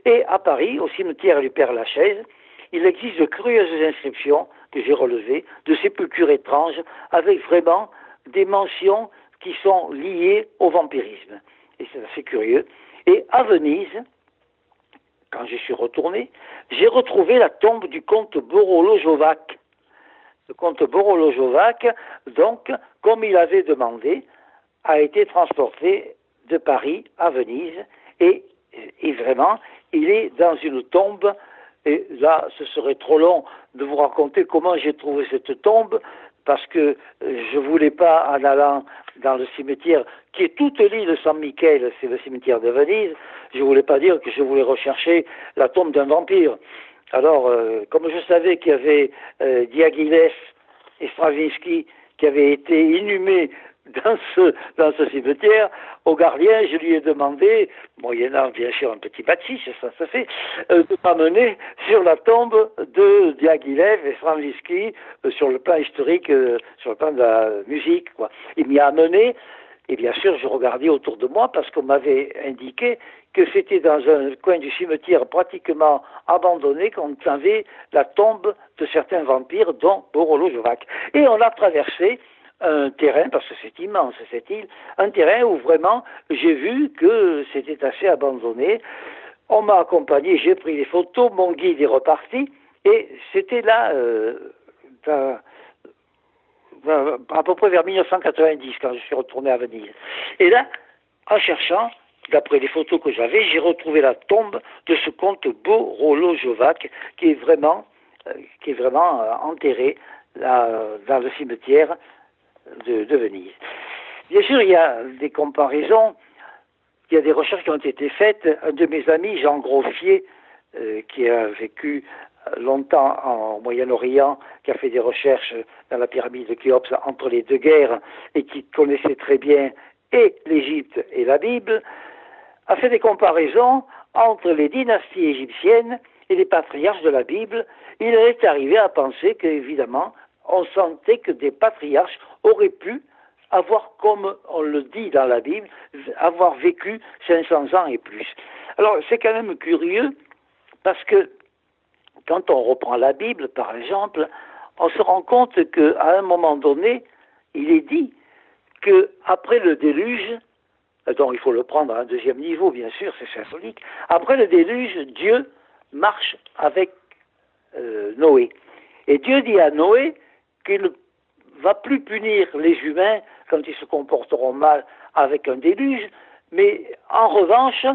Et à Paris, au cimetière du Père-Lachaise, il existe de curieuses inscriptions que j'ai relevées, de sépultures étranges, avec vraiment des mentions qui sont liées au vampirisme. Et c'est assez curieux. Et à Venise, quand je suis retourné, j'ai retrouvé la tombe du comte Borolo-Jovac. Le comte Borolo-Jovac, donc, comme il avait demandé, a été transporté de Paris à Venise, et vraiment, il est dans une tombe, et là, ce serait trop long de vous raconter comment j'ai trouvé cette tombe, parce que je ne voulais pas, en allant dans le cimetière, qui est toute l'île Saint-Michel, c'est le cimetière de Venise, je ne voulais pas dire que je voulais rechercher la tombe d'un vampire. Alors, comme je savais qu'il y avait Diaghilev et Stravinsky qui avaient été inhumés dans ce cimetière, au gardien, je lui ai demandé, moyennant bien sûr un petit bâtisse, ça se fait, de m'amener sur la tombe de Diaghilev et Stravinsky sur le plan historique, sur le plan de la musique, quoi. Il m'y a amené, et bien sûr, je regardais autour de moi parce qu'on m'avait indiqué que c'était dans un coin du cimetière pratiquement abandonné qu'on avait la tombe de certains vampires, dont Borolo-Jovac. Et on a traversé un terrain, parce que c'est immense cette île, un terrain où vraiment j'ai vu que c'était assez abandonné. On m'a accompagné, j'ai pris des photos, mon guide est reparti, et c'était là, à peu près vers 1990, quand je suis retourné à Venise. Et là, en cherchant, d'après les photos que j'avais, j'ai retrouvé la tombe de ce comte Borolo-Jovac, qui est vraiment enterré là, dans le cimetière de Venise. Bien sûr, il y a des comparaisons, il y a des recherches qui ont été faites. Un de mes amis, Jean Groffier, qui a vécu longtemps en Moyen-Orient, qui a fait des recherches dans la pyramide de Khéops entre les deux guerres et qui connaissait très bien et l'Égypte et la Bible, a fait des comparaisons entre les dynasties égyptiennes et les patriarches de la Bible. Il est arrivé à penser qu'évidemment, on sentait que des patriarches auraient pu avoir, comme on le dit dans la Bible, avoir vécu 500 ans et plus. Alors, c'est quand même curieux, parce que quand on reprend la Bible, par exemple, on se rend compte qu'à un moment donné, il est dit qu'après le déluge, donc il faut le prendre à un deuxième niveau, bien sûr, c'est symbolique, après le déluge, Dieu marche avec Noé. Et Dieu dit à Noé qu'il ne va plus punir les humains quand ils se comporteront mal avec un déluge, mais en revanche,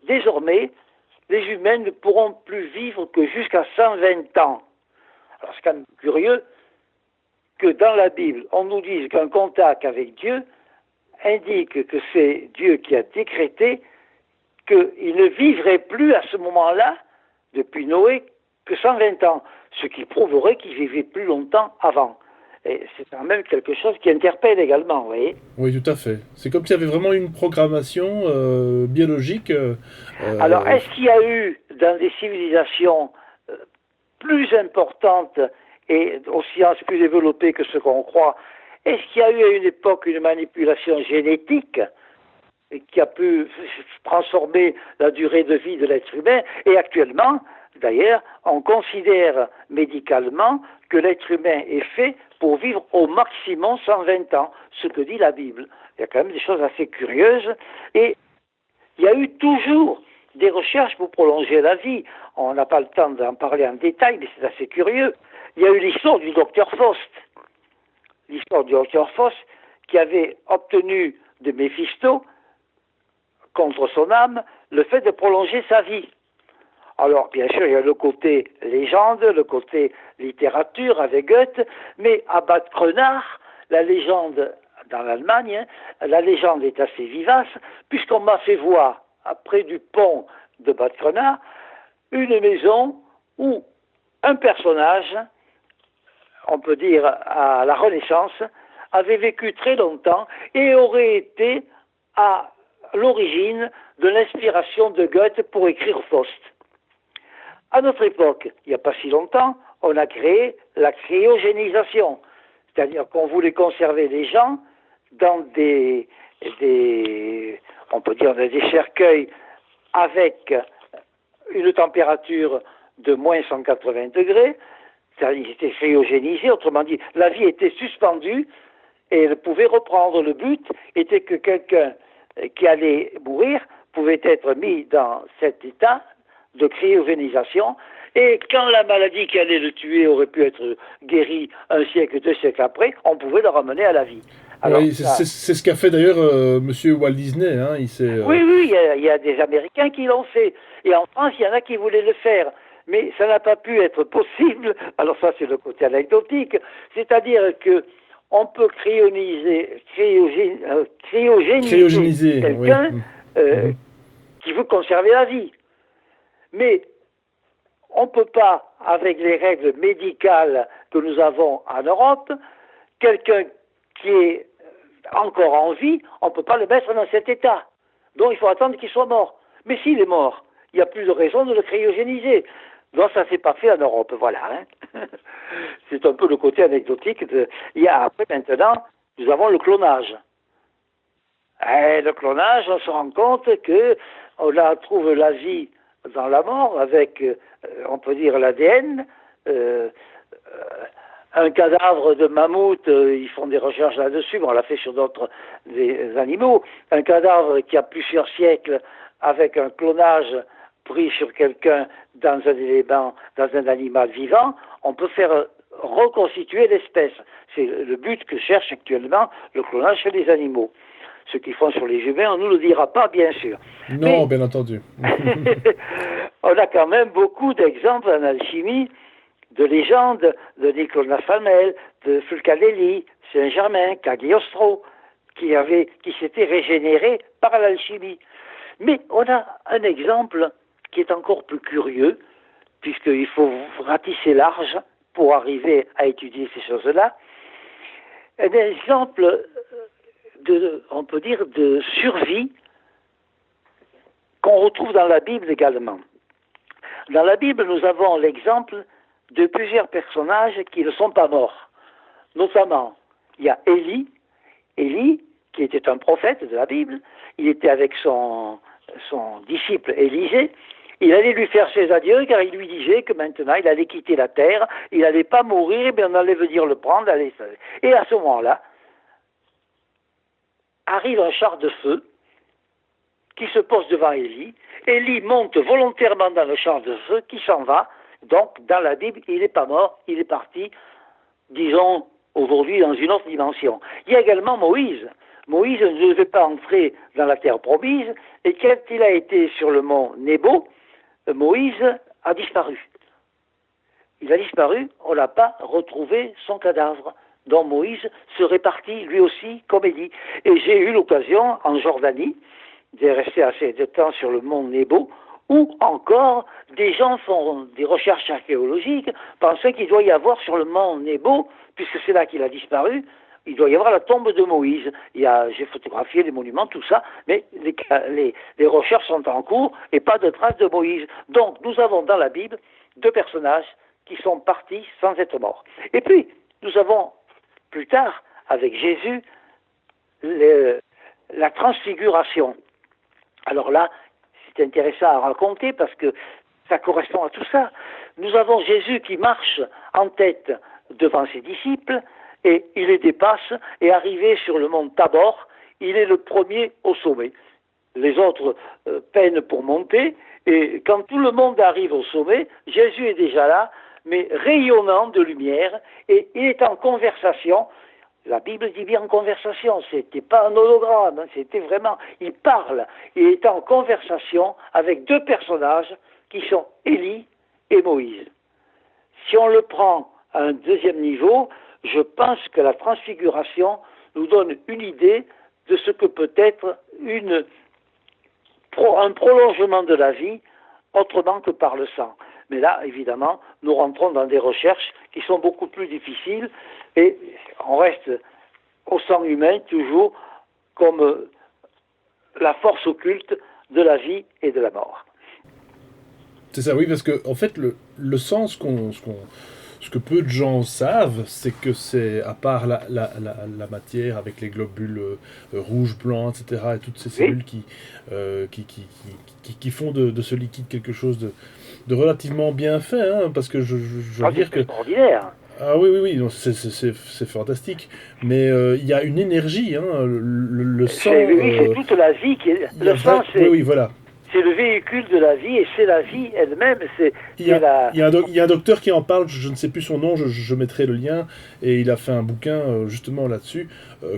désormais, les humains ne pourront plus vivre que jusqu'à 120 ans. Alors c'est quand même curieux que dans la Bible, on nous dise qu'un contact avec Dieu indique que c'est Dieu qui a décrété qu'il ne vivrait plus à ce moment-là, depuis Noé, que 120 ans, ce qui prouverait qu'il vivait plus longtemps avant. Et c'est quand même quelque chose qui interpelle également, vous voyez. Oui, tout à fait. C'est comme s'il y avait vraiment une programmation biologique. Alors, est-ce qu'il y a eu, dans des civilisations plus importantes et aux sciences plus développées que ce qu'on croit, est-ce qu'il y a eu à une époque une manipulation génétique qui a pu transformer la durée de vie de l'être humain? Et actuellement, d'ailleurs, on considère médicalement que l'être humain est fait pour vivre au maximum 120 ans, ce que dit la Bible. Il y a quand même des choses assez curieuses. Et il y a eu toujours des recherches pour prolonger la vie. On n'a pas le temps d'en parler en détail, mais c'est assez curieux. Il y a eu l'histoire du docteur Faust. L'histoire du docteur Faust qui avait obtenu de Méphisto, contre son âme, le fait de prolonger sa vie. Alors, bien sûr, il y a le côté légende, le côté littérature avec Goethe, mais à Bad Kreuznach, la légende dans l'Allemagne, la légende est assez vivace, puisqu'on m'a fait voir, près du pont de Bad Kreuznach, une maison où un personnage, on peut dire à la Renaissance, avait vécu très longtemps et aurait été à l'origine de l'inspiration de Goethe pour écrire Faust. À notre époque, il n'y a pas si longtemps, on a créé la cryogénisation, c'est-à-dire qu'on voulait conserver les gens dans on peut dire des cercueils avec une température de moins 180 degrés, c'est-à-dire qu'ils étaient cryogénisés, autrement dit, la vie était suspendue et elle pouvait reprendre. Le but était que quelqu'un qui allait mourir pouvait être mis dans cet état de cryogénisation, et quand la maladie qui allait le tuer aurait pu être guérie un siècle, 2 siècles après, on pouvait le ramener à la vie. Alors, oui, c'est ce qu'a fait d'ailleurs Monsieur Walt Disney. Hein, Oui, il y a des Américains qui l'ont fait, et en France, il y en a qui voulaient le faire, mais ça n'a pas pu être possible. Alors ça, c'est le côté anecdotique, c'est-à-dire que on peut cryogéniser quelqu'un qui veut conserver la vie. Mais on ne peut pas, avec les règles médicales que nous avons en Europe, quelqu'un qui est encore en vie, on ne peut pas le mettre dans cet état. Donc il faut attendre qu'il soit mort. Mais s'il est mort, il n'y a plus de raison de le cryogéniser. Donc ça ne s'est pas fait en Europe, voilà. Hein. C'est un peu le côté anecdotique. Après, maintenant, nous avons le clonage. Et le clonage, on se rend compte qu'on trouve la vie dans la mort avec, on peut dire, l'ADN. Un cadavre de mammouth, ils font des recherches là-dessus, on l'a fait sur d'autres animaux. Un cadavre qui a plusieurs siècles avec un clonage pris sur quelqu'un dans un élément, dans un animal vivant, on peut faire reconstituer l'espèce. C'est le but que cherche actuellement le clonage chez les animaux. Ce qu'ils font sur les humains, on ne nous le dira pas, bien sûr. Non, bien entendu. On a quand même beaucoup d'exemples en alchimie, de légendes de Nicolas Flamel, de Fulcanelli, Saint-Germain, Cagliostro, qui s'était régénéré par l'alchimie. Mais on a un exemple qui est encore plus curieux, puisqu'il faut ratisser large pour arriver à étudier ces choses-là. Un exemple on peut dire, de survie qu'on retrouve dans la Bible également. Dans la Bible, nous avons l'exemple de plusieurs personnages qui ne sont pas morts. Notamment, il y a Élie, qui était un prophète de la Bible. Il était avec son disciple Élisée. Il allait lui faire ses adieux car il lui disait que maintenant il allait quitter la terre, il n'allait pas mourir, mais on allait venir le prendre. Et à ce moment-là, arrive un char de feu qui se pose devant Élie. Élie monte volontairement dans le char de feu qui s'en va. Donc, dans la Bible, il n'est pas mort, il est parti, disons, aujourd'hui dans une autre dimension. Il y a également Moïse. Moïse ne devait pas entrer dans la terre promise, et quand il a été sur le mont Nebo, Moïse a disparu. Il a disparu, on n'a pas retrouvé son cadavre. Donc Moïse serait parti lui aussi comme Élie. Et j'ai eu l'occasion en Jordanie de rester assez de temps sur le mont Nebo, où encore des gens font des recherches archéologiques, pensant qu'il doit y avoir sur le mont Nebo, puisque c'est là qu'il a disparu, il doit y avoir la tombe de Moïse. J'ai photographié les monuments, tout ça, mais les recherches sont en cours et pas de traces de Moïse. Donc nous avons dans la Bible deux personnages qui sont partis sans être morts. Et puis, nous avons plus tard, avec Jésus, la transfiguration. Alors là, c'est intéressant à raconter parce que ça correspond à tout ça. Nous avons Jésus qui marche en tête devant ses disciples et il les dépasse et arrivé sur le mont Tabor, il est le premier au sommet. Les autres peinent pour monter et quand tout le monde arrive au sommet, Jésus est déjà là, mais rayonnant de lumière, et il est en conversation. La Bible dit bien en conversation, c'était pas un hologramme, c'était vraiment, il parle, il est en conversation avec deux personnages qui sont Élie et Moïse. Si on le prend à un deuxième niveau, je pense que la transfiguration nous donne une idée de ce que peut être un prolongement de la vie autrement que par le sang. Mais là, évidemment, nous rentrons dans des recherches qui sont beaucoup plus difficiles et on reste au sang humain toujours comme la force occulte de la vie et de la mort. C'est ça, oui, parce que en fait, le sang, ce que peu de gens savent, c'est que c'est, à part la matière avec les globules rouges, blancs, etc., et toutes ces cellules qui font de ce liquide quelque chose de relativement bien fait, hein, parce que je veux dire que... C'est extraordinaire. Ah oui, c'est fantastique. Mais il y a une énergie, hein, le sang... c'est toute la vie qui est... Le sang, c'est... Oui, voilà. C'est le véhicule de la vie et c'est la vie elle-même. Il y a un docteur qui en parle, je ne sais plus son nom, je mettrai le lien, et il a fait un bouquin justement là-dessus,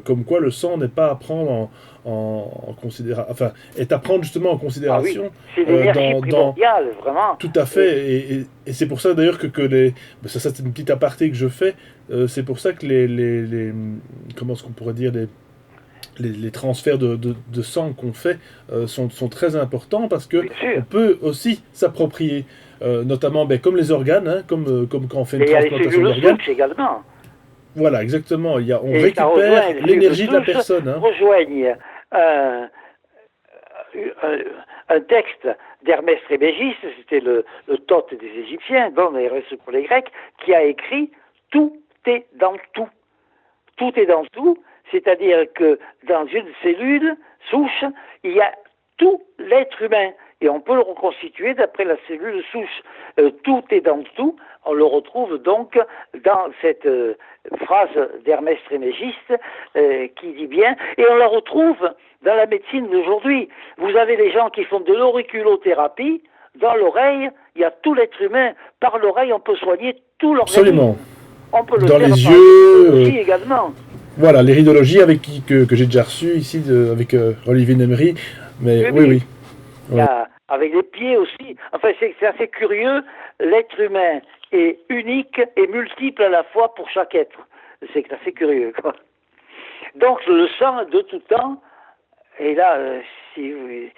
comme quoi le sang n'est pas à prendre en considération, enfin, est à prendre justement en considération. Ah oui, c'est l'énergie primordiale, vraiment. Tout à fait, et c'est pour ça d'ailleurs que les... Ça c'est une petite aparté que je fais, c'est pour ça que les comment est-ce qu'on pourrait dire, les transferts de sang qu'on fait sont très importants parce que on peut aussi s'approprier, notamment comme les organes, hein, comme quand on fait une transplantation d'organes. Également. Voilà, exactement. On récupère l'énergie de la personne. Hein. Rejoignent un texte d'Hermès Trismégiste, c'était le Thoth des Égyptiens, bon, pour les Grecs, qui a écrit « Tout est dans tout ». Tout est dans tout. C'est-à-dire que dans une cellule souche, il y a tout l'être humain. Et on peut le reconstituer d'après la cellule souche. Tout est dans tout. On le retrouve donc dans cette phrase d'Hermès Trismégiste qui dit bien, et on la retrouve dans la médecine d'aujourd'hui. Vous avez des gens qui font de l'auriculothérapie. Dans l'oreille, il y a tout l'être humain. Par l'oreille, on peut soigner tout l'organisme. Absolument. On peut le dans faire les yeux également. Voilà, l'iridologie que j'ai déjà reçu ici avec Olivier Nemery. Mais oui. Ouais. Avec les pieds aussi. Enfin, c'est assez curieux. L'être humain est unique et multiple à la fois pour chaque être. C'est assez curieux, quoi. Donc le sang de tout temps, et là, il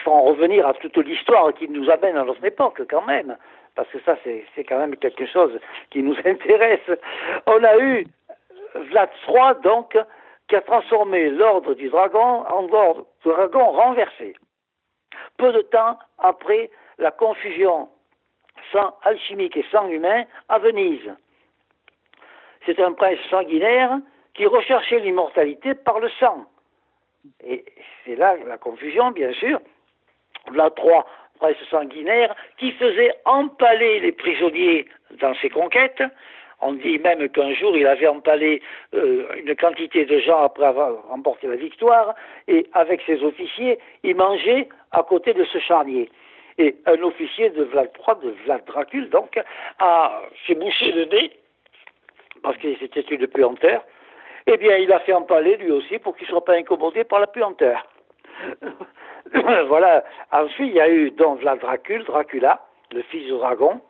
faut en revenir à toute l'histoire qui nous amène à notre époque quand même, parce que ça c'est quand même quelque chose qui nous intéresse. On a eu Vlad III, donc, qui a transformé l'ordre du dragon en ordre du dragon renversé. Peu de temps après la confusion sang alchimique et sang humain à Venise. C'est un prince sanguinaire qui recherchait l'immortalité par le sang. Et c'est là la confusion, bien sûr. Vlad III, prince sanguinaire, qui faisait empaler les prisonniers dans ses conquêtes. On dit même qu'un jour, il avait empalé une quantité de gens après avoir remporté la victoire, et avec ses officiers, il mangeait à côté de ce charnier. Et un officier de Vlad III, de Vlad Dracul, donc, s'est bouché le nez, parce que c'était une puanteur. Eh bien, il a fait empaler lui aussi pour qu'il ne soit pas incommodé par la puanteur. Voilà. Ensuite, il y a eu donc Vlad Dracul, Dracula, le fils du dragon,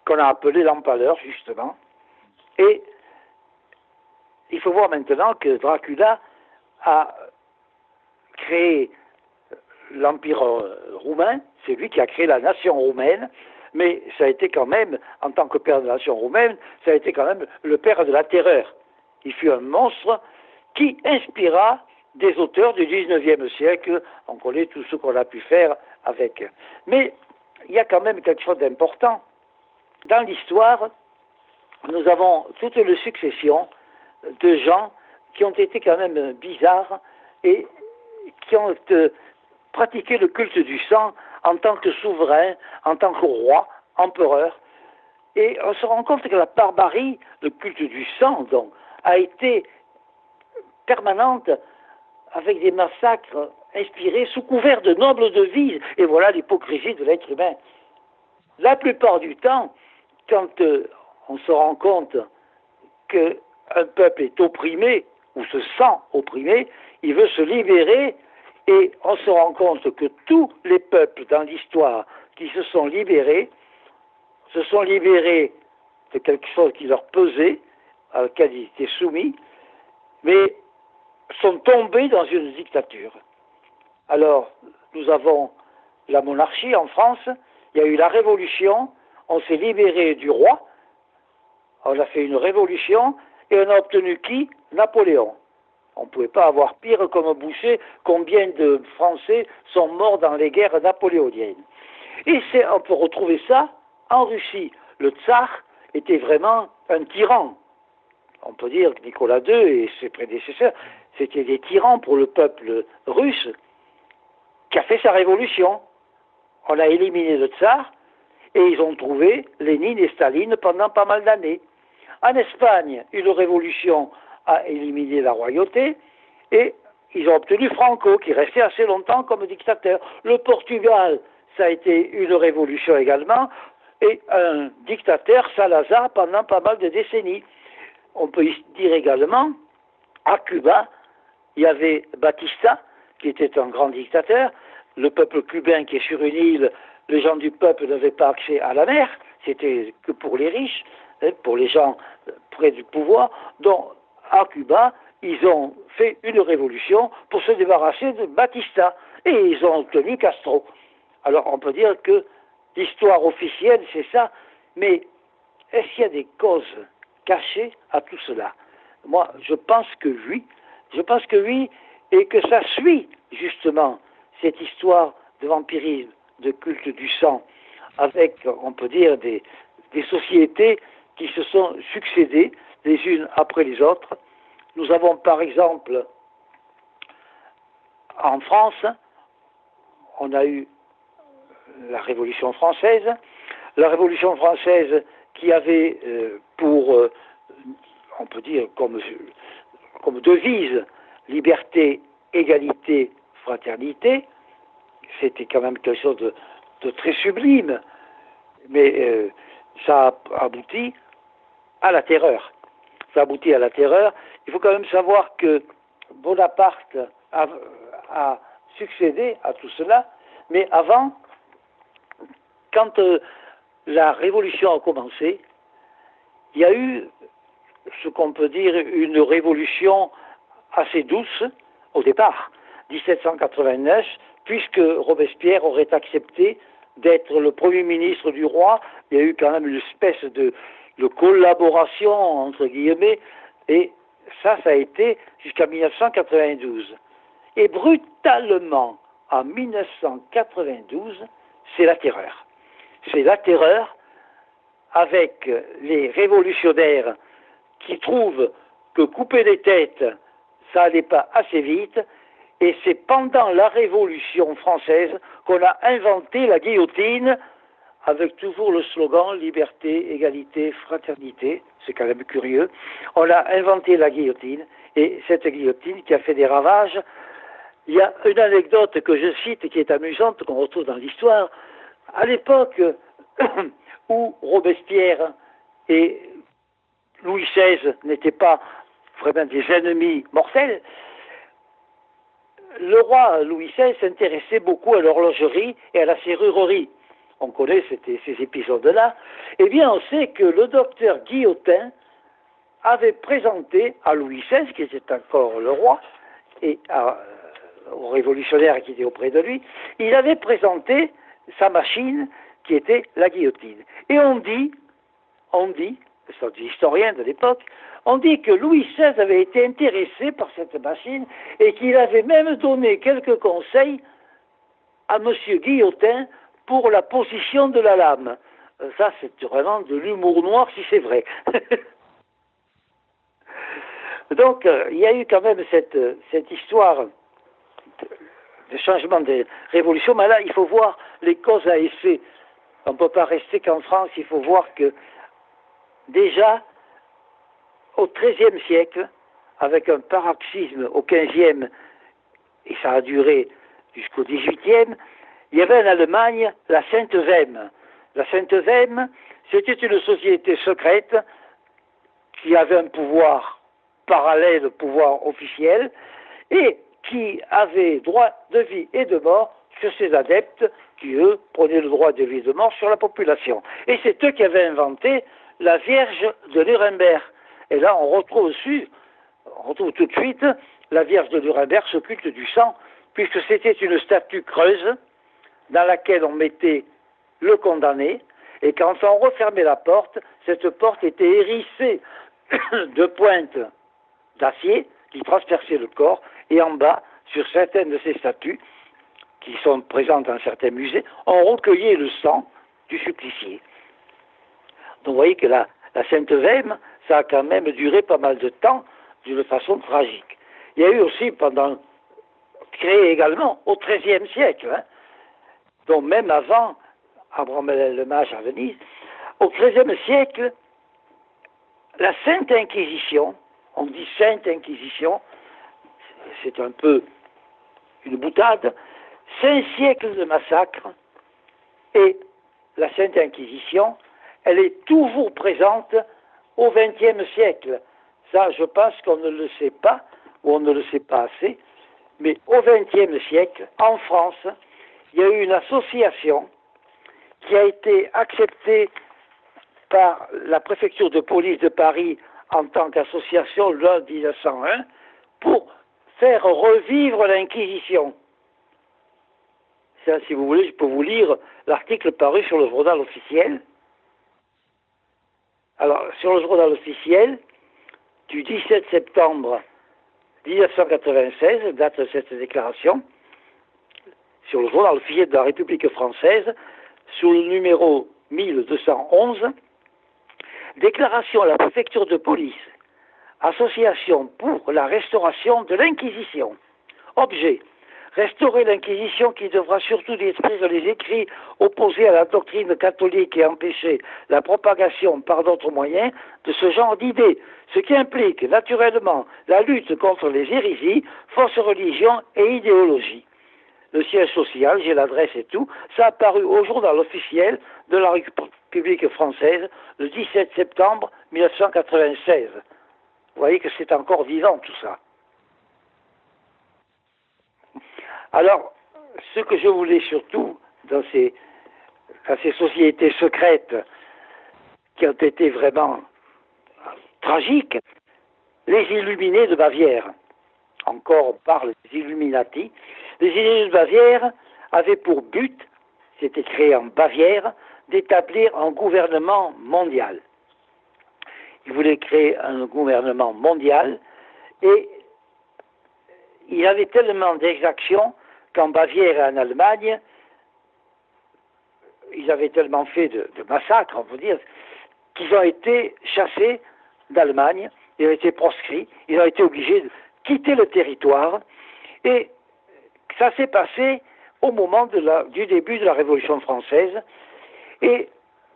qu'on a appelé l'empaleur, justement. Et il faut voir maintenant que Dracula a créé l'Empire roumain, c'est lui qui a créé la nation roumaine, mais ça a été quand même, en tant que père de la nation roumaine, ça a été quand même le père de la terreur. Il fut un monstre qui inspira des auteurs du 19e siècle. On connaît tout ce qu'on a pu faire avec. Mais il y a quand même quelque chose d'important. Dans l'histoire, nous avons toute une succession de gens qui ont été quand même bizarres et qui ont pratiqué le culte du sang en tant que souverain, en tant que roi, empereur. Et on se rend compte que la barbarie, le culte du sang, donc, a été permanente avec des massacres inspirés sous couvert de nobles devises. Et voilà l'hypocrisie de l'être humain. La plupart du temps, quand on se rend compte qu'un peuple est opprimé ou se sent opprimé, il veut se libérer et on se rend compte que tous les peuples dans l'histoire qui se sont libérés de quelque chose qui leur pesait, à laquelle ils étaient soumis, mais sont tombés dans une dictature. Alors, nous avons la monarchie en France, il y a eu la Révolution, on s'est libéré du roi, on a fait une révolution, et on a obtenu qui? Napoléon. On ne pouvait pas avoir pire comme boucher combien de Français sont morts dans les guerres napoléoniennes. Et on peut retrouver ça en Russie. Le tsar était vraiment un tyran. On peut dire que Nicolas II et ses prédécesseurs, c'était des tyrans pour le peuple russe qui a fait sa révolution. On a éliminé le tsar et ils ont trouvé Lénine et Staline pendant pas mal d'années. En Espagne, une révolution a éliminé la royauté et ils ont obtenu Franco qui restait assez longtemps comme dictateur. Le Portugal, ça a été une révolution également et un dictateur, Salazar, pendant pas mal de décennies. On peut dire également, à Cuba, il y avait Batista, qui était un grand dictateur. Le peuple cubain qui est sur une île, les gens du peuple n'avaient pas accès à la mer, c'était que pour les riches, pour les gens près du pouvoir. Donc, à Cuba, ils ont fait une révolution pour se débarrasser de Batista. Et ils ont obtenu Castro. Alors, on peut dire que l'histoire officielle, c'est ça. Mais est-ce qu'il y a des causes cachées à tout cela? Moi, je pense que oui. Je pense que oui, et que ça suit, justement, cette histoire de vampirisme, de culte du sang, avec, on peut dire, des sociétés qui se sont succédées les unes après les autres. Nous avons, par exemple, en France, on a eu la Révolution française. La Révolution française qui avait pour, on peut dire, comme devise, liberté, égalité, fraternité. C'était quand même quelque chose de très sublime, mais ça a abouti à la terreur. Ça aboutit à la terreur. Il faut quand même savoir que Bonaparte a succédé à tout cela, mais avant, quand la Révolution a commencé, il y a eu ce qu'on peut dire une révolution assez douce au départ, 1789, puisque Robespierre aurait accepté d'être le premier ministre du roi. Il y a eu quand même une espèce de collaboration, entre guillemets, et ça a été jusqu'à 1992. Et brutalement, en 1992, c'est la terreur. C'est la terreur avec les révolutionnaires qui trouvent que couper les têtes, ça n'allait pas assez vite, et c'est pendant la Révolution française qu'on a inventé la guillotine, avec toujours le slogan liberté, égalité, fraternité. C'est quand même curieux. On a inventé la guillotine, et cette guillotine qui a fait des ravages. Il y a une anecdote que je cite qui est amusante, qu'on retrouve dans l'histoire. À l'époque où Robespierre et Louis XVI n'étaient pas vraiment des ennemis mortels, le roi Louis XVI s'intéressait beaucoup à l'horlogerie et à la serrurerie. On connaît ces épisodes-là. Eh bien, on sait que le docteur Guillotin avait présenté à Louis XVI, qui était encore le roi, et aux révolutionnaires qui étaient auprès de lui, il avait présenté sa machine qui était la guillotine. Et on dit, ce sont des historiens de l'époque, on dit que Louis XVI avait été intéressé par cette machine et qu'il avait même donné quelques conseils à M. Guillotin pour la position de la lame. Ça, c'est vraiment de l'humour noir, si c'est vrai. Donc, il y a eu quand même cette histoire de changement de révolution, mais là, il faut voir les causes à effet. On ne peut pas rester qu'en France, il faut voir que déjà, au XIIIe siècle, avec un paroxysme au XVe, et ça a duré jusqu'au XVIIIe, il y avait en Allemagne la Sainte Vème. La Sainte Vème, c'était une société secrète qui avait un pouvoir parallèle au pouvoir officiel et qui avait droit de vie et de mort sur ses adeptes qui, eux, prenaient le droit de vie et de mort sur la population. Et c'est eux qui avaient inventé la Vierge de Nuremberg. Et là, on retrouve tout de suite la Vierge de Nuremberg, ce culte du sang, puisque c'était une statue creuse dans laquelle on mettait le condamné, et quand on refermait la porte, cette porte était hérissée de pointes d'acier qui transperçaient le corps, et en bas, sur certaines de ces statues, qui sont présentes dans certains musées, on recueillait le sang du supplicié. Donc vous voyez que la Sainte Vème, ça a quand même duré pas mal de temps, d'une façon tragique. Il y a eu aussi créé également au XIIIe siècle, donc même avant Abraham le Mage à Venise, au XIIIe siècle, la Sainte Inquisition, on dit Sainte Inquisition, c'est un peu une boutade, 5 siècles de massacres, et la Sainte Inquisition, elle est toujours présente au XXe siècle. Ça, je pense qu'on ne le sait pas, ou on ne le sait pas assez, mais au XXe siècle, en France, il y a eu une association qui a été acceptée par la préfecture de police de Paris en tant qu'association loi 1901 pour faire revivre l'Inquisition. Ça, si vous voulez, je peux vous lire l'article paru sur le journal officiel. Alors, sur le journal officiel du 17 septembre 1996, date de cette déclaration, sur le journal officiel de la République française, sous le numéro 1211, déclaration à la préfecture de police, association pour la restauration de l'Inquisition. Objet, restaurer l'Inquisition qui devra surtout détruire les écrits opposés à la doctrine catholique et empêcher la propagation par d'autres moyens de ce genre d'idées, ce qui implique naturellement la lutte contre les hérésies, fausses religions et idéologies. Le siège social, j'ai l'adresse et tout, ça a paru au journal officiel de la République française le 17 septembre 1996. Vous voyez que c'est encore vivant tout ça. Alors, ce que je voulais surtout dans ces sociétés secrètes qui ont été vraiment tragique, les Illuminés de Bavière. Encore, on parle des Illuminati. Les Illuminés de Bavière avaient pour but, c'était créé en Bavière, d'établir un gouvernement mondial. Ils voulaient créer un gouvernement mondial et il y avait tellement d'exactions qu'en Bavière et en Allemagne, ils avaient tellement fait de massacres, on peut dire, qu'ils ont été chassés d'Allemagne, ils ont été proscrits, ils ont été obligés de quitter le territoire, et ça s'est passé au moment du début de la Révolution française, et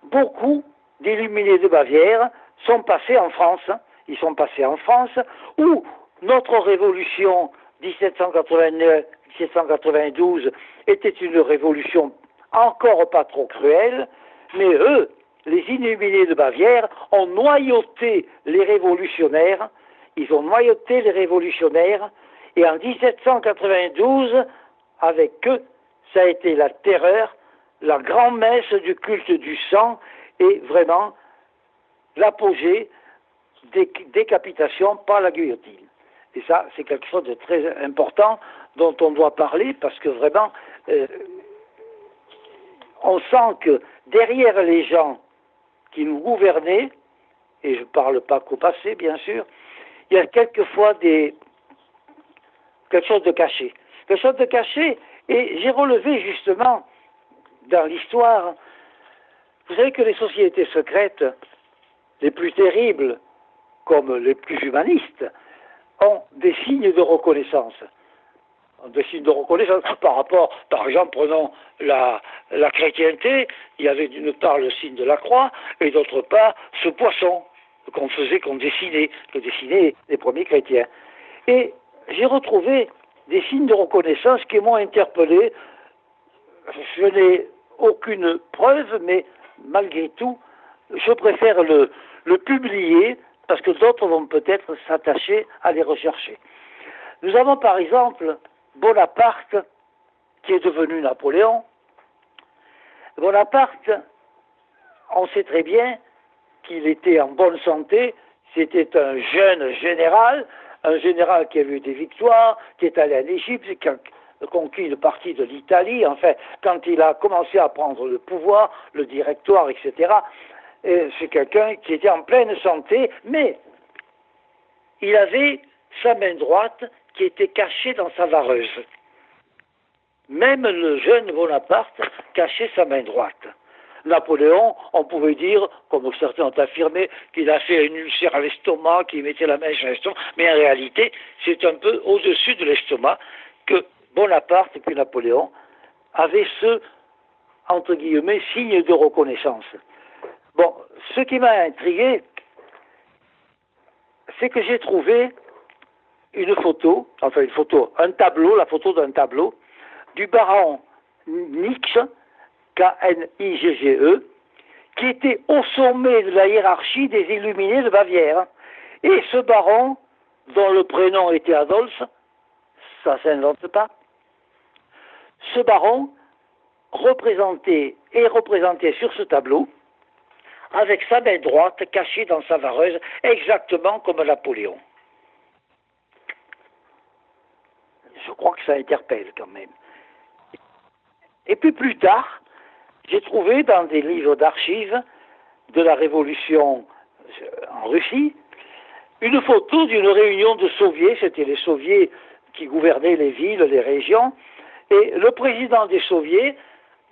beaucoup d'illuminés de Bavière sont passés en France, ils sont passés en France, où notre révolution 1789-1792 était une révolution encore pas trop cruelle, mais eux, les illuminés de Bavière, ont noyauté les révolutionnaires, ils ont noyauté les révolutionnaires, et en 1792, avec eux, ça a été la terreur, la grand-messe du culte du sang, et vraiment l'apogée des décapitation par la guillotine. Et ça, c'est quelque chose de très important dont on doit parler, parce que vraiment, on sent que derrière les gens qui nous gouvernaient, et je ne parle pas qu'au passé, bien sûr, il y a quelquefois quelque chose de caché. Quelque chose de caché, et j'ai relevé justement dans l'histoire, vous savez que les sociétés secrètes, les plus terribles, comme les plus humanistes, ont des signes de reconnaissance. Des signes de reconnaissance par rapport, par exemple, prenons la chrétienté, il y avait d'une part le signe de la croix, et d'autre part ce poisson qu'on dessinait, que dessinaient les premiers chrétiens. Et j'ai retrouvé des signes de reconnaissance qui m'ont interpellé. Je n'ai aucune preuve, mais malgré tout, je préfère le publier, parce que d'autres vont peut-être s'attacher à les rechercher. Nous avons par exemple Bonaparte, qui est devenu Napoléon. Bonaparte, on sait très bien qu'il était en bonne santé, c'était un jeune général, un général qui a eu des victoires, qui est allé en Égypte, qui a conquis une partie de l'Italie, enfin, quand il a commencé à prendre le pouvoir, le directoire, etc., c'est quelqu'un qui était en pleine santé, mais il avait sa main droite qui était cachée dans sa vareuse. Même le jeune Bonaparte cachait sa main droite. Napoléon, on pouvait dire, comme certains ont affirmé, qu'il a fait une ulcère à l'estomac, qu'il mettait la main sur l'estomac, mais en réalité, c'est un peu au-dessus de l'estomac que Bonaparte et puis Napoléon avaient ce, entre guillemets, signe de reconnaissance. Bon, ce qui m'a intrigué, c'est que j'ai trouvé un tableau, la photo d'un tableau, du baron Nige, K-N-I-G-G-E, qui était au sommet de la hiérarchie des Illuminés de Bavière. Et ce baron, dont le prénom était Adolphe, ça ne s'invente pas, ce baron est représenté sur ce tableau avec sa main droite cachée dans sa vareuse, exactement comme Napoléon. Je crois que ça interpelle quand même. Et puis plus tard, j'ai trouvé dans des livres d'archives de la Révolution en Russie une photo d'une réunion de soviets, c'était les soviets qui gouvernaient les villes, les régions, et le président des soviets,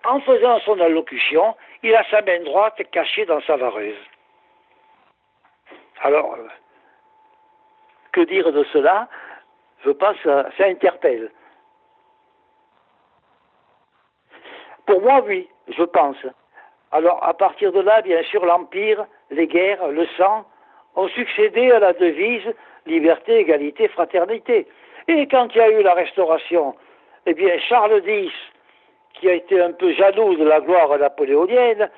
en faisant son allocution, il a sa main droite cachée dans sa vareuse. Alors, que dire de cela? Je pense que ça interpelle. Pour moi, oui, je pense. Alors, à partir de là, bien sûr, l'Empire, les guerres, le sang ont succédé à la devise liberté, égalité, fraternité. Et quand il y a eu la Restauration, eh bien, Charles X, qui a été un peu jaloux de la gloire napoléonienne,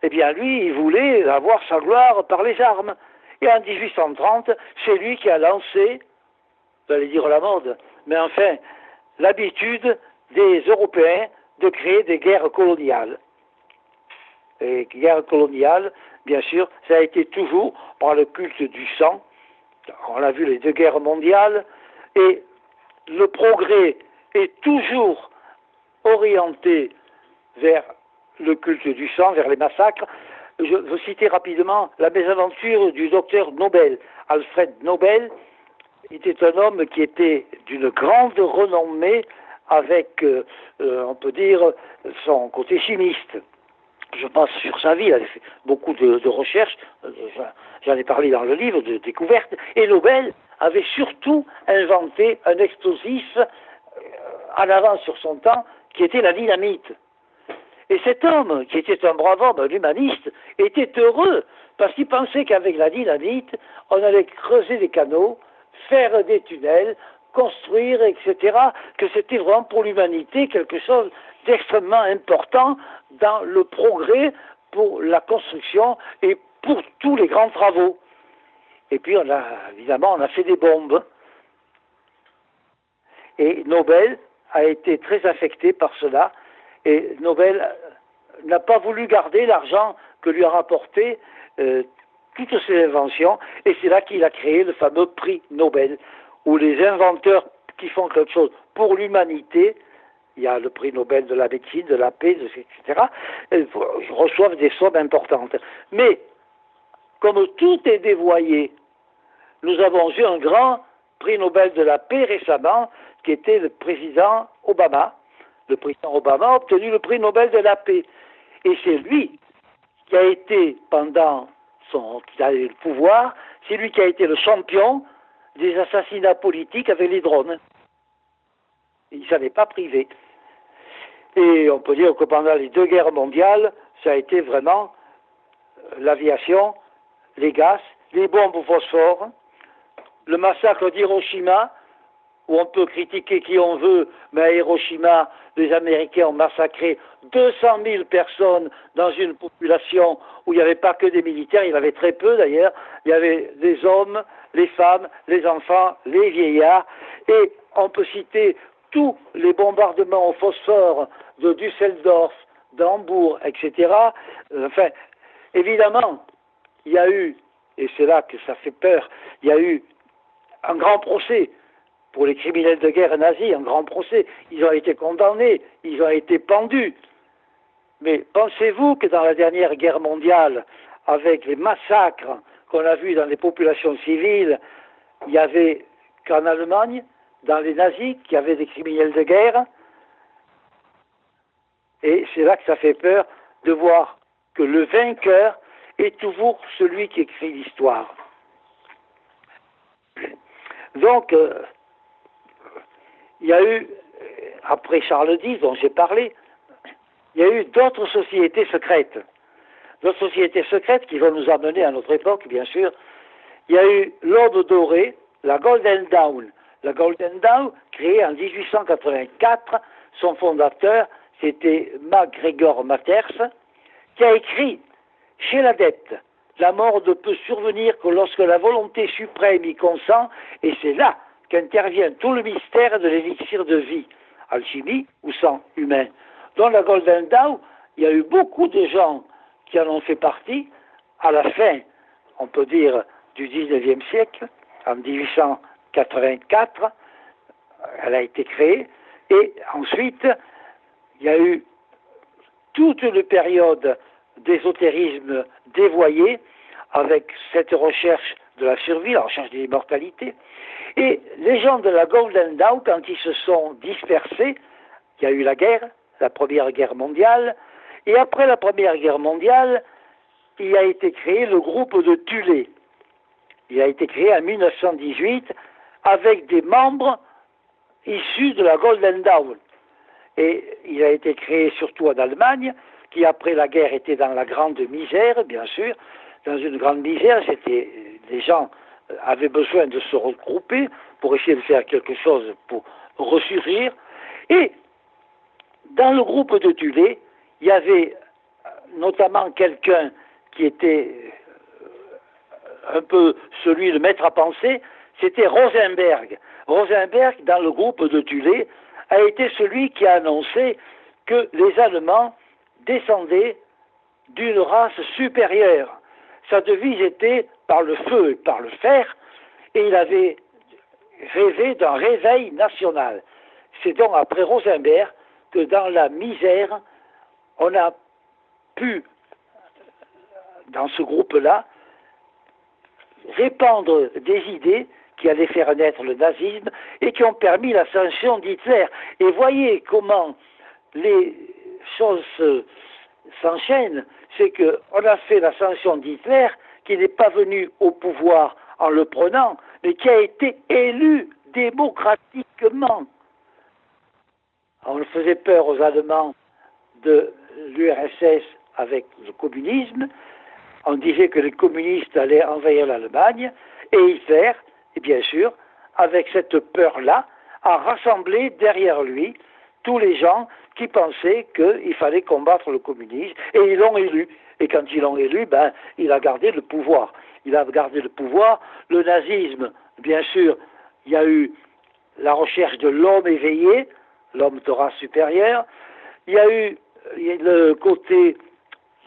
eh bien, lui, il voulait avoir sa gloire par les armes. Et en 1830, c'est lui qui a lancé, j'allais dire la mode, mais enfin, l'habitude des Européens de créer des guerres coloniales. Et guerres coloniales, bien sûr, ça a été toujours par le culte du sang. On a vu les deux guerres mondiales, et le progrès est toujours orienté vers le culte du sang, vers les massacres. Je veux citer rapidement la mésaventure du docteur Nobel. Alfred Nobel était un homme qui était d'une grande renommée avec, on peut dire, son côté chimiste. Je passe sur sa vie, il a fait beaucoup de recherches, j'en ai parlé dans le livre, de découvertes, et Nobel avait surtout inventé un explosif en avance sur son temps, qui était la dynamite. Et cet homme, qui était un brave homme, un humaniste, était heureux, parce qu'il pensait qu'avec la dynamite, on allait creuser des canaux, faire des tunnels, construire, etc., que c'était vraiment pour l'humanité quelque chose d'extrêmement important dans le progrès pour la construction et pour tous les grands travaux. Et puis, évidemment, on a fait des bombes. Et Nobel a été très affecté par cela. Et Nobel n'a pas voulu garder l'argent que lui a rapporté toutes ses inventions. Et c'est là qu'il a créé le fameux prix Nobel, où les inventeurs qui font quelque chose pour l'humanité, il y a le prix Nobel de la médecine, de la paix, etc., reçoivent des sommes importantes. Mais, comme tout est dévoyé, nous avons eu un grand prix Nobel de la paix récemment, qui était le président Obama. Le président Obama a obtenu le prix Nobel de la paix. Et c'est lui qui a été, pendant qu'il a eu le pouvoir, c'est lui qui a été le champion des assassinats politiques avec les drones. Il ne s'en est pas privé. Et on peut dire que pendant les deux guerres mondiales, ça a été vraiment l'aviation, les gaz, les bombes au phosphore, le massacre d'Hiroshima, où on peut critiquer qui on veut, mais à Hiroshima, les Américains ont massacré 200 000 personnes dans une population où il n'y avait pas que des militaires, il y en avait très peu d'ailleurs, il y avait des hommes, les femmes, les enfants, les vieillards, et on peut citer tous les bombardements au phosphore de Düsseldorf, d'Hambourg, etc. Enfin, évidemment, il y a eu, et c'est là que ça fait peur, il y a eu un grand procès pour les criminels de guerre nazis, un grand procès. Ils ont été condamnés, ils ont été pendus. Mais pensez-vous que dans la dernière guerre mondiale, avec les massacres qu'on a vus dans les populations civiles, il y avait qu'en Allemagne, dans les nazis, qu'il y avait des criminels de guerre? Et c'est là que ça fait peur de voir que le vainqueur est toujours celui qui écrit l'histoire. Donc, il y a eu, après Charles X, dont j'ai parlé, il y a eu d'autres sociétés secrètes. D'autres sociétés secrètes qui vont nous amener à notre époque, bien sûr. Il y a eu l'Aube dorée, la Golden Dawn. La Golden Dawn, créée en 1884, son fondateur, c'était MacGregor Mathers, qui a écrit chez l'adepte, la mort ne peut survenir que lorsque la volonté suprême y consent, et c'est là qu'intervient tout le mystère de l'élixir de vie, alchimie ou sang humain. Dans la Golden Dawn, il y a eu beaucoup de gens qui en ont fait partie à la fin, on peut dire, du 19e siècle, en 1884, elle a été créée, et ensuite, il y a eu toute une période d'ésotérisme dévoyé avec cette recherche de la survie, la recherche de l'immortalité. Et les gens de la Golden Dawn, quand ils se sont dispersés, il y a eu la guerre, la Première Guerre mondiale, et après la Première Guerre mondiale, il a été créé le groupe de Thulé. Il a été créé en 1918 avec des membres issus de la Golden Dawn. Et il a été créé surtout en Allemagne, qui après la guerre était dans la grande misère, bien sûr. Dans une grande misère, les gens avaient besoin de se regrouper pour essayer de faire quelque chose pour ressurgir. Et dans le groupe de Thulé, il y avait notamment quelqu'un qui était un peu celui de maître à penser, c'était Rosenberg. Rosenberg, dans le groupe de Thulé, a été celui qui a annoncé que les Allemands descendaient d'une race supérieure. sa devise était par le feu et par le fer, et il avait rêvé d'un réveil national. C'est donc après Rosenberg que dans la misère, on a pu, dans ce groupe-là, répandre des idées qui allaient faire naître le nazisme et qui ont permis l'ascension d'Hitler. Et voyez comment les choses s'enchaînent, c'est qu'on a fait l'ascension d'Hitler qui n'est pas venu au pouvoir en le prenant, mais qui a été élu démocratiquement. On faisait peur aux Allemands de l'URSS avec le communisme, on disait que les communistes allaient envahir l'Allemagne, et Hitler, et bien sûr, avec cette peur-là, a rassemblé derrière lui tous les gens qui pensaient qu'il fallait combattre le communisme, et ils l'ont élu. Et quand ils l'ont élu, ben, il a gardé le pouvoir. Il a gardé le pouvoir. Le nazisme, bien sûr, il y a eu la recherche de l'homme éveillé, l'homme de race supérieure. Il y a eu le côté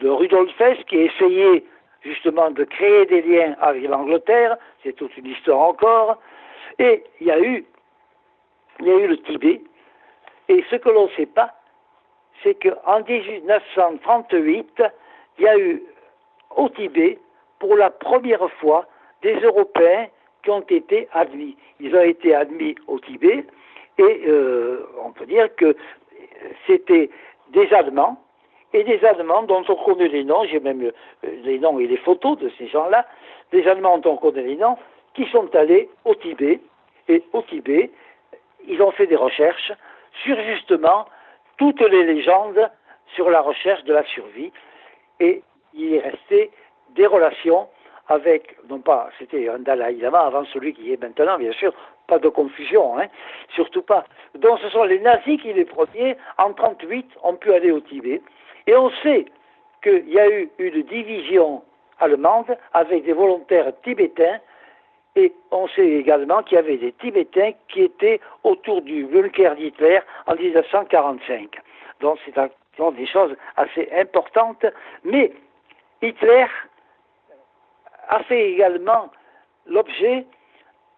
de Rudolf Hess qui a essayé justement de créer des liens avec l'Angleterre, c'est toute une histoire encore, et il y a eu le Tibet, et ce que l'on ne sait pas, c'est qu'en 1938, il y a eu au Tibet, pour la première fois, des Européens qui ont été admis. Ils ont été admis au Tibet, et on peut dire que c'était des Allemands, et des Allemands dont on connaît les noms, j'ai même les noms et les photos de ces gens-là, des Allemands dont on connaît les noms, qui sont allés au Tibet, et au Tibet, ils ont fait des recherches sur justement toutes les légendes sur la recherche de la survie, et il est resté des relations avec, non pas, c'était un Dalai Lama avant celui qui est maintenant, bien sûr, pas de confusion, hein, surtout pas. Donc ce sont les nazis qui, les premiers, en 1938, ont pu aller au Tibet. Et on sait qu'il y a eu une division allemande avec des volontaires tibétains, et on sait également qu'il y avait des Tibétains qui étaient autour du bunker d'Hitler en 1945. Donc c'est des choses assez importantes, mais Hitler a fait également l'objet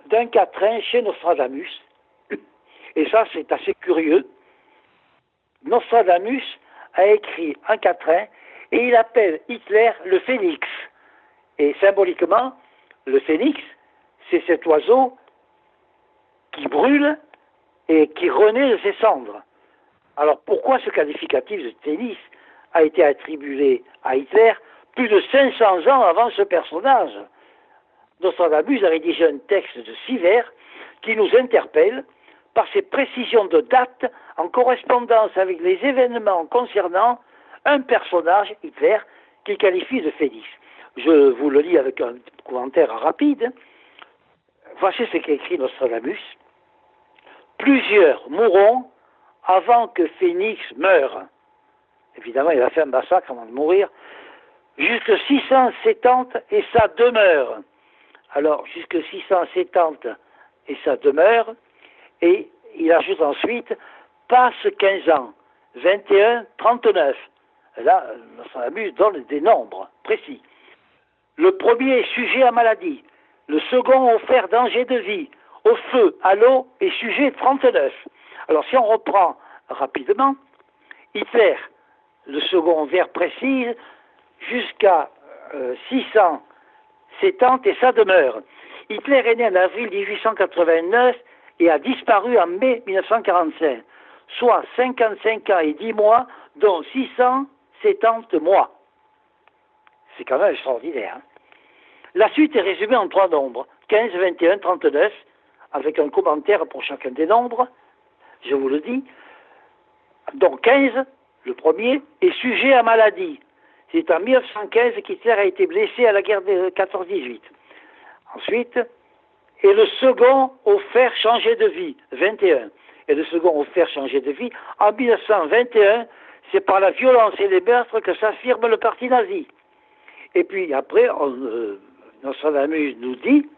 d'un quatrain chez Nostradamus, et ça c'est assez curieux. Nostradamus a écrit un quatrain et il appelle Hitler le phénix. Et symboliquement, le phénix, c'est cet oiseau qui brûle et qui renaît de ses cendres. Alors pourquoi ce qualificatif de phénix a été attribué à Hitler plus de 500 ans avant ce personnage? Nostradamus a rédigé un texte de 6 vers qui nous interpelle par ses précisions de date en correspondance avec les événements concernant un personnage, Hitler, qu'il qualifie de phénix. Je vous le lis avec un commentaire rapide. Voici ce qu'écrit Nostradamus. Plusieurs mourront avant que Phénix meure. Évidemment, il a fait un massacre avant de mourir. Jusque 670 et sa demeure. Alors, jusque 670 et sa demeure. Et il ajoute ensuite, passe 15 ans, 21, 39. Là, Nostradamus donne des nombres précis. Le premier est sujet à maladie. Le second offert danger de vie. Au feu, à l'eau et sujet 39. Alors si on reprend rapidement, Hitler, le second vers précise, jusqu'à 670 et sa demeure. Hitler est né en avril 1889 et a disparu en mai 1945, soit 55 ans et 10 mois, dont 670 mois. C'est quand même extraordinaire. Hein? La suite est résumée en 3 nombres, 15, 21, 39, avec un commentaire pour chacun des nombres, je vous le dis. Donc 15, le premier, est sujet à maladie. C'est en 1915 qu'Hitler a été blessé à la guerre de 14-18. Ensuite, et le second offert changer de vie, 21. Et le second offert changer de vie, en 1921, c'est par la violence et les meurtres que s'affirme le parti nazi. Et puis après, Nostradamus nous dit,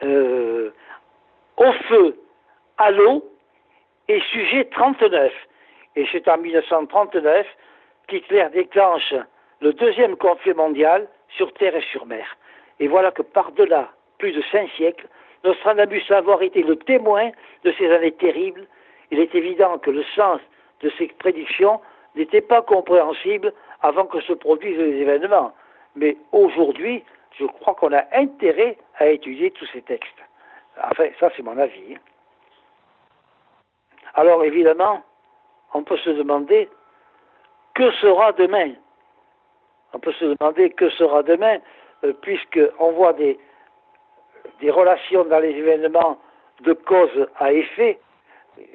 au feu, à l'eau, et sujet 39. Et c'est en 1939 qu'Hitler déclenche le deuxième conflit mondial sur terre et sur mer. Et voilà que par-delà plus de 5 siècles, Nostradamus a avoir été le témoin de ces années terribles. Il est évident que le sens de ces prédictions n'était pas compréhensible avant que se produisent les événements. Mais aujourd'hui, je crois qu'on a intérêt à étudier tous ces textes. Enfin, ça c'est mon avis. Alors évidemment, on peut se demander que sera demain. On peut se demander que sera demain, puisqu'on voit des relations dans les événements de cause à effet,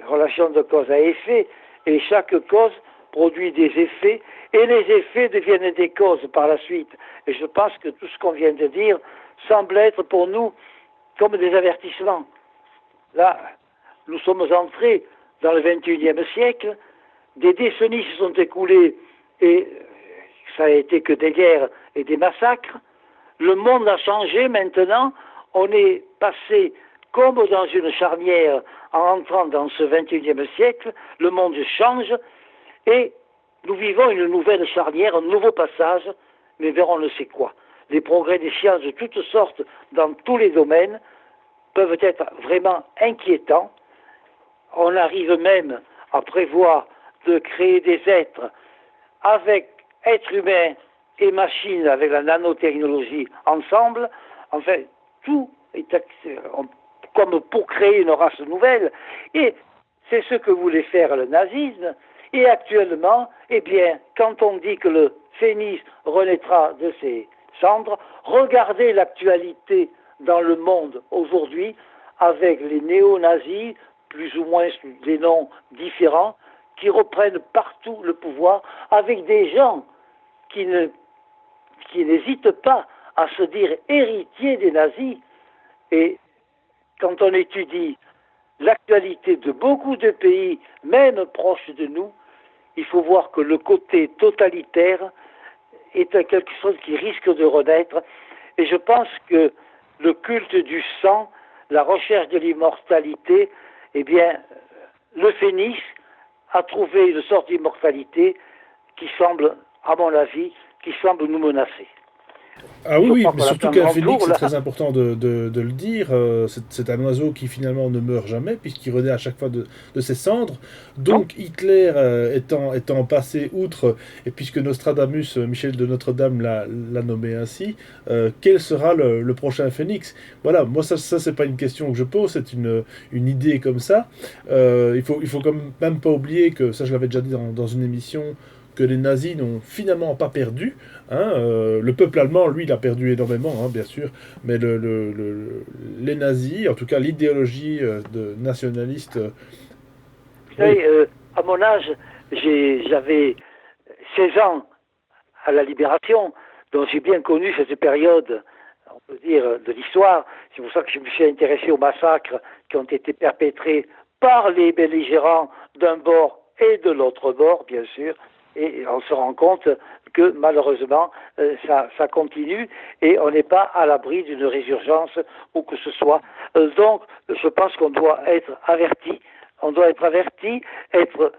relations de cause à effet, et chaque cause produit des effets, et les effets deviennent des causes par la suite. Et je pense que tout ce qu'on vient de dire semble être pour nous comme des avertissements. Là, nous sommes entrés dans le XXIe siècle, des décennies se sont écoulées et ça a été que des guerres et des massacres. Le monde a changé maintenant, on est passé comme dans une charnière en entrant dans ce XXIe siècle, le monde change et nous vivons une nouvelle charnière, un nouveau passage, mais vers on ne sait quoi. Les progrès des sciences de toutes sortes dans tous les domaines peuvent être vraiment inquiétants. On arrive même à prévoir de créer des êtres avec êtres humains et machines, avec la nanotechnologie ensemble. Enfin, tout est comme pour créer une race nouvelle. Et c'est ce que voulait faire le nazisme. Et actuellement, eh bien, quand on dit que le phénix renaîtra de ses cendres, regardez l'actualité dans le monde aujourd'hui avec les néo-nazis, plus ou moins sous des noms différents, qui reprennent partout le pouvoir, avec des gens qui n'hésitent pas à se dire héritiers des nazis. Et quand on étudie l'actualité de beaucoup de pays, même proches de nous, il faut voir que le côté totalitaire est quelque chose qui risque de renaître. Et je pense que le culte du sang, la recherche de l'immortalité, eh bien, le phénix a trouvé une sorte d'immortalité qui semble, à mon avis, qui semble nous menacer. Ah oui, oui, mais surtout qu'un phénix, c'est très important de le dire. C'est un oiseau qui finalement ne meurt jamais, puisqu'il renaît à chaque fois de ses cendres. Donc Hitler étant passé outre, et puisque Nostradamus, Michel de Notre-Dame l'a nommé ainsi, quel sera le prochain phénix? Voilà, moi ça c'est pas une question que je pose, c'est une idée comme ça. Il faut quand même pas oublier que, ça je l'avais déjà dit dans une émission, que les nazis n'ont finalement pas perdu. Hein, le peuple allemand, lui, il a perdu énormément, hein, bien sûr, mais les nazis, en tout cas l'idéologie nationaliste... Vous savez, à mon âge, j'avais 16 ans à la Libération, donc j'ai bien connu cette période, on peut dire, de l'histoire. C'est pour ça que je me suis intéressé aux massacres qui ont été perpétrés par les belligérants d'un bord et de l'autre bord, bien sûr. Et on se rend compte que malheureusement, ça continue et on n'est pas à l'abri d'une résurgence ou que ce soit. Donc, je pense qu'on doit être averti. On doit être averti, être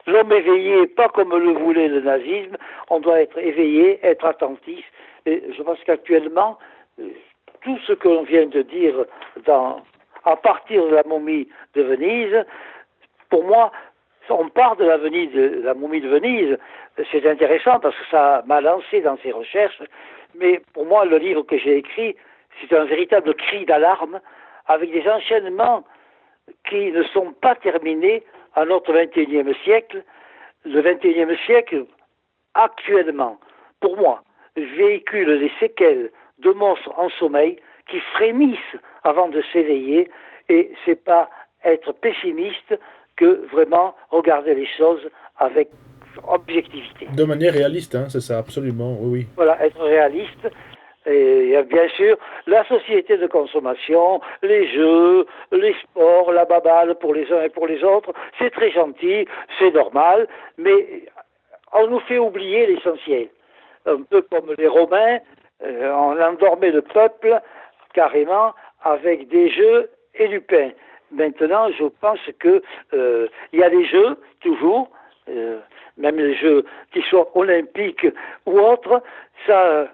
l'homme éveillé, pas comme le voulait le nazisme. On doit être éveillé, être attentif. Et je pense qu'actuellement, tout ce que l'on vient de dire à partir de la momie de Venise, pour moi, on part de la momie de Venise, c'est intéressant parce que ça m'a lancé dans ces recherches, mais pour moi, le livre que j'ai écrit, c'est un véritable cri d'alarme avec des enchaînements qui ne sont pas terminés à notre XXIe siècle. Le XXIe siècle, actuellement, pour moi, véhicule des séquelles de monstres en sommeil qui frémissent avant de s'éveiller, et c'est pas être pessimiste que vraiment regarder les choses avec objectivité. De manière réaliste, hein, c'est ça, absolument, oui, oui. Voilà, être réaliste. Et bien sûr, la société de consommation, les jeux, les sports, la baballe pour les uns et pour les autres, c'est très gentil, c'est normal, mais on nous fait oublier l'essentiel. Un peu comme les Romains, on endormait le peuple carrément avec des jeux et du pain. Maintenant, je pense que il y a des jeux, toujours, même les jeux qui soient olympiques ou autres, ça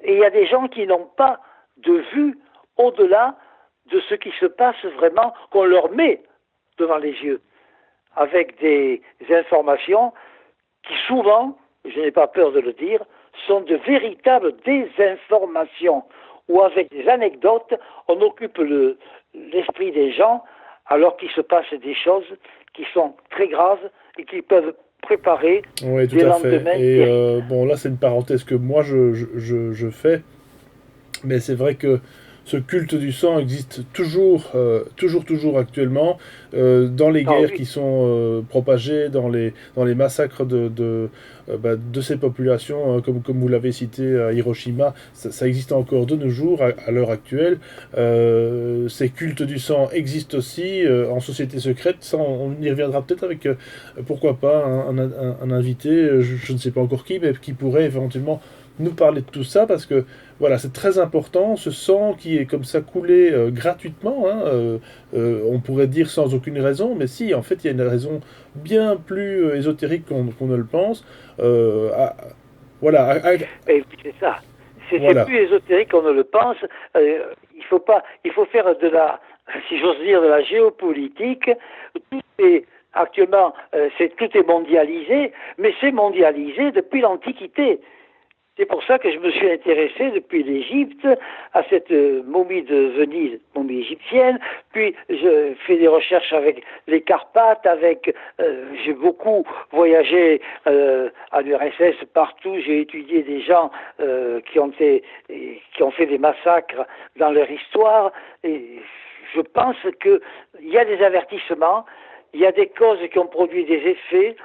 Et il y a des gens qui n'ont pas de vue au-delà de ce qui se passe vraiment, qu'on leur met devant les yeux, avec des informations qui souvent, je n'ai pas peur de le dire, sont de véritables désinformations, où avec des anecdotes, on occupe l'esprit des gens, alors qu'il se passe des choses qui sont très graves et qui peuvent préparer Oui, tout des à fait. lendemains Et terribles. bon, là, c'est une parenthèse que moi, je fais. Mais c'est vrai que ce culte du sang existe toujours actuellement, dans les Ah guerres oui, qui sont propagées, dans les massacres de ces populations, comme vous l'avez cité à Hiroshima, ça existe encore de nos jours, à l'heure actuelle. Ces cultes du sang existent aussi en société secrète. Ça, on y reviendra peut-être avec, pourquoi pas, un invité, je ne sais pas encore qui, mais qui pourrait éventuellement nous parler de tout ça, parce que voilà, c'est très important, ce sang qui est comme ça coulé gratuitement, hein, on pourrait dire sans aucune raison, mais si, en fait, il y a une raison bien plus ésotérique qu'on ne le pense. Euh, à- voilà, et puis c'est ça. C'est voilà, plus ésotérique qu'on ne le pense. Il faut faire de la, si j'ose dire, de la géopolitique. Tout est actuellement, tout est mondialisé, mais c'est mondialisé depuis l'Antiquité. C'est pour ça que je me suis intéressé depuis l'Égypte à cette momie de Venise, momie égyptienne. Puis je fais des recherches avec les Carpates, j'ai beaucoup voyagé à l'URSS partout. J'ai étudié des gens qui ont fait des massacres dans leur histoire. Et je pense qu'il y a des avertissements, il y a des causes qui ont produit des effets,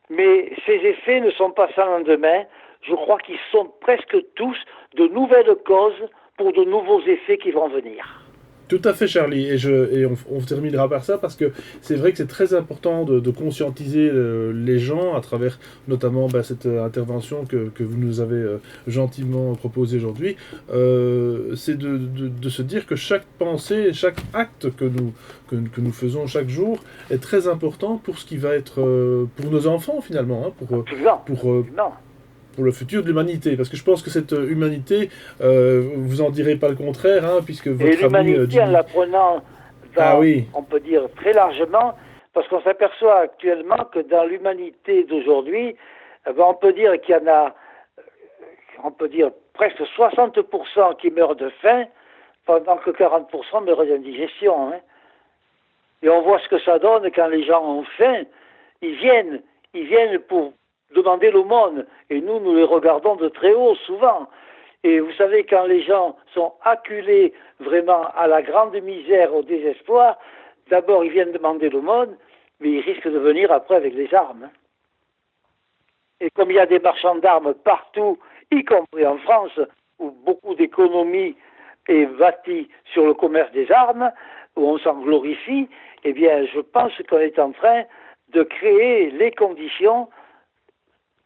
mais ces effets ne sont pas sans lendemain. Je crois qu'ils sont presque tous de nouvelles causes pour de nouveaux effets qui vont venir. tout à fait, Charlie. Et on terminera par ça parce que c'est vrai que c'est très important de conscientiser les gens à travers notamment cette intervention que vous nous avez gentiment proposée aujourd'hui. C'est de se dire que chaque pensée, chaque acte que nous faisons chaque jour est très important pour ce qui va être pour nos enfants finalement, hein, Absolument, pour, absolument. pour le futur de l'humanité. Parce que je pense que cette humanité, vous en direz pas le contraire, hein, puisque Et votre ami l'humanité, en Jimmy... la prenant Ah dans, oui, on peut dire, très largement, parce qu'on s'aperçoit actuellement que dans l'humanité d'aujourd'hui, on peut dire qu'il y en a, on peut dire, presque 60% qui meurent de faim, pendant que 40% meurent d'indigestion. Hein. Et on voit ce que ça donne quand les gens ont faim. Ils viennent, ils viennent pour demander l'aumône. Et nous les regardons de très haut, souvent. Et vous savez, quand les gens sont acculés vraiment à la grande misère, au désespoir, d'abord ils viennent demander l'aumône, mais ils risquent de venir après avec les armes. Et comme il y a des marchands d'armes partout, y compris en France, où beaucoup d'économie est bâtie sur le commerce des armes, où on s'en glorifie, eh bien, je pense qu'on est en train de créer les conditions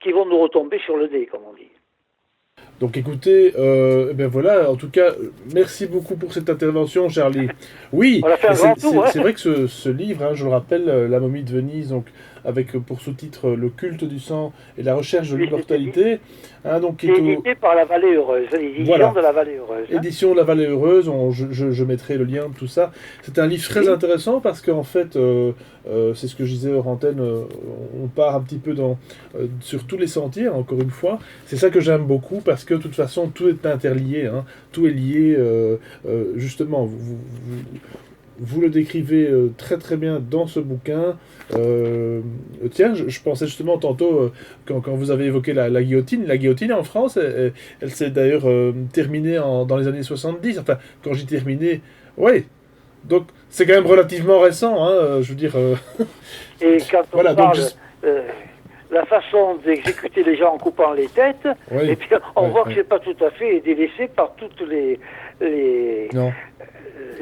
qui vont nous retomber sur le nez, comme on dit. donc écoutez, eh ben voilà, en tout cas, merci beaucoup pour cette intervention, Charlie. Oui, On a fait mais un grand tour, hein. c'est vrai que ce livre, hein, je le rappelle, La momie de Venise, donc avec pour sous-titre Le culte du sang et la recherche de Oui, l'immortalité, hein, donc qui c'est est édité par la Vallée Heureuse, l'édition voilà, de la Vallée Heureuse. Hein. édition de la Vallée Heureuse, je mettrai le lien de tout ça. C'est un livre très Oui, intéressant parce qu'en fait, c'est ce que je disais hors antenne, on part un petit peu sur tous les sentiers, encore une fois. C'est ça que j'aime beaucoup parce que de toute façon, tout est interlié, hein, tout est lié. Justement, vous le décrivez très très bien dans ce bouquin. Tiens, je pensais justement tantôt, quand vous avez évoqué la guillotine. La guillotine en France, elle s'est d'ailleurs terminée dans les années 70. Enfin, quand j'ai terminé, oui. Donc, c'est quand même relativement récent, hein, je veux dire. et quand on Voilà, donc, parle euh, la façon d'exécuter les gens en coupant les têtes, et oui, puis on oui, voit que oui. c'est pas tout à fait délaissé par toutes les, Non.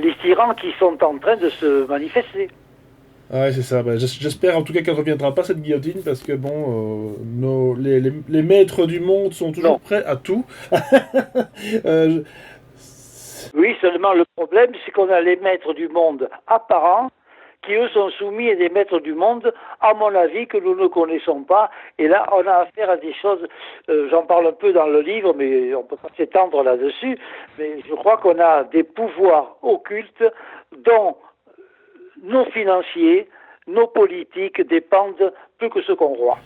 les tyrans qui sont en train de se manifester. Ah ouais, c'est ça. Bah, j'espère en tout cas qu'elle ne reviendra pas cette guillotine parce que bon, les maîtres du monde sont toujours Non. prêts à tout. Euh, Oui, seulement le problème, c'est qu'on a les maîtres du monde apparents qui eux sont soumis à des maîtres du monde, à mon avis, que nous ne connaissons pas. Et là, on a affaire à des choses, j'en parle un peu dans le livre, mais on ne peut pas s'étendre là-dessus, mais je crois qu'on a des pouvoirs occultes dont nos financiers, nos politiques dépendent plus que ce qu'on croit.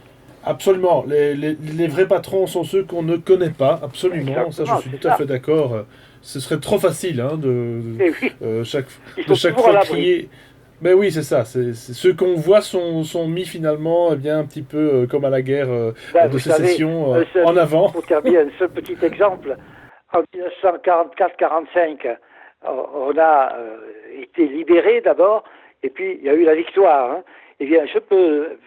Absolument. Les vrais patrons sont ceux qu'on ne connaît pas, absolument. Exactement, Ça, je suis tout à fait d'accord. Ce serait trop facile hein, Et oui, chaque, ils de sont chaque toujours à fois l'abri. crier. Mais oui, c'est ça. Ceux qu'on voit sont mis finalement eh bien, un petit peu comme à la guerre Ben, de vous savez, sécession en avant. pour terminer, un seul petit exemple. En 1944-45, on a été libérés d'abord, et puis il y a eu la victoire. Hein. Eh bien, je peux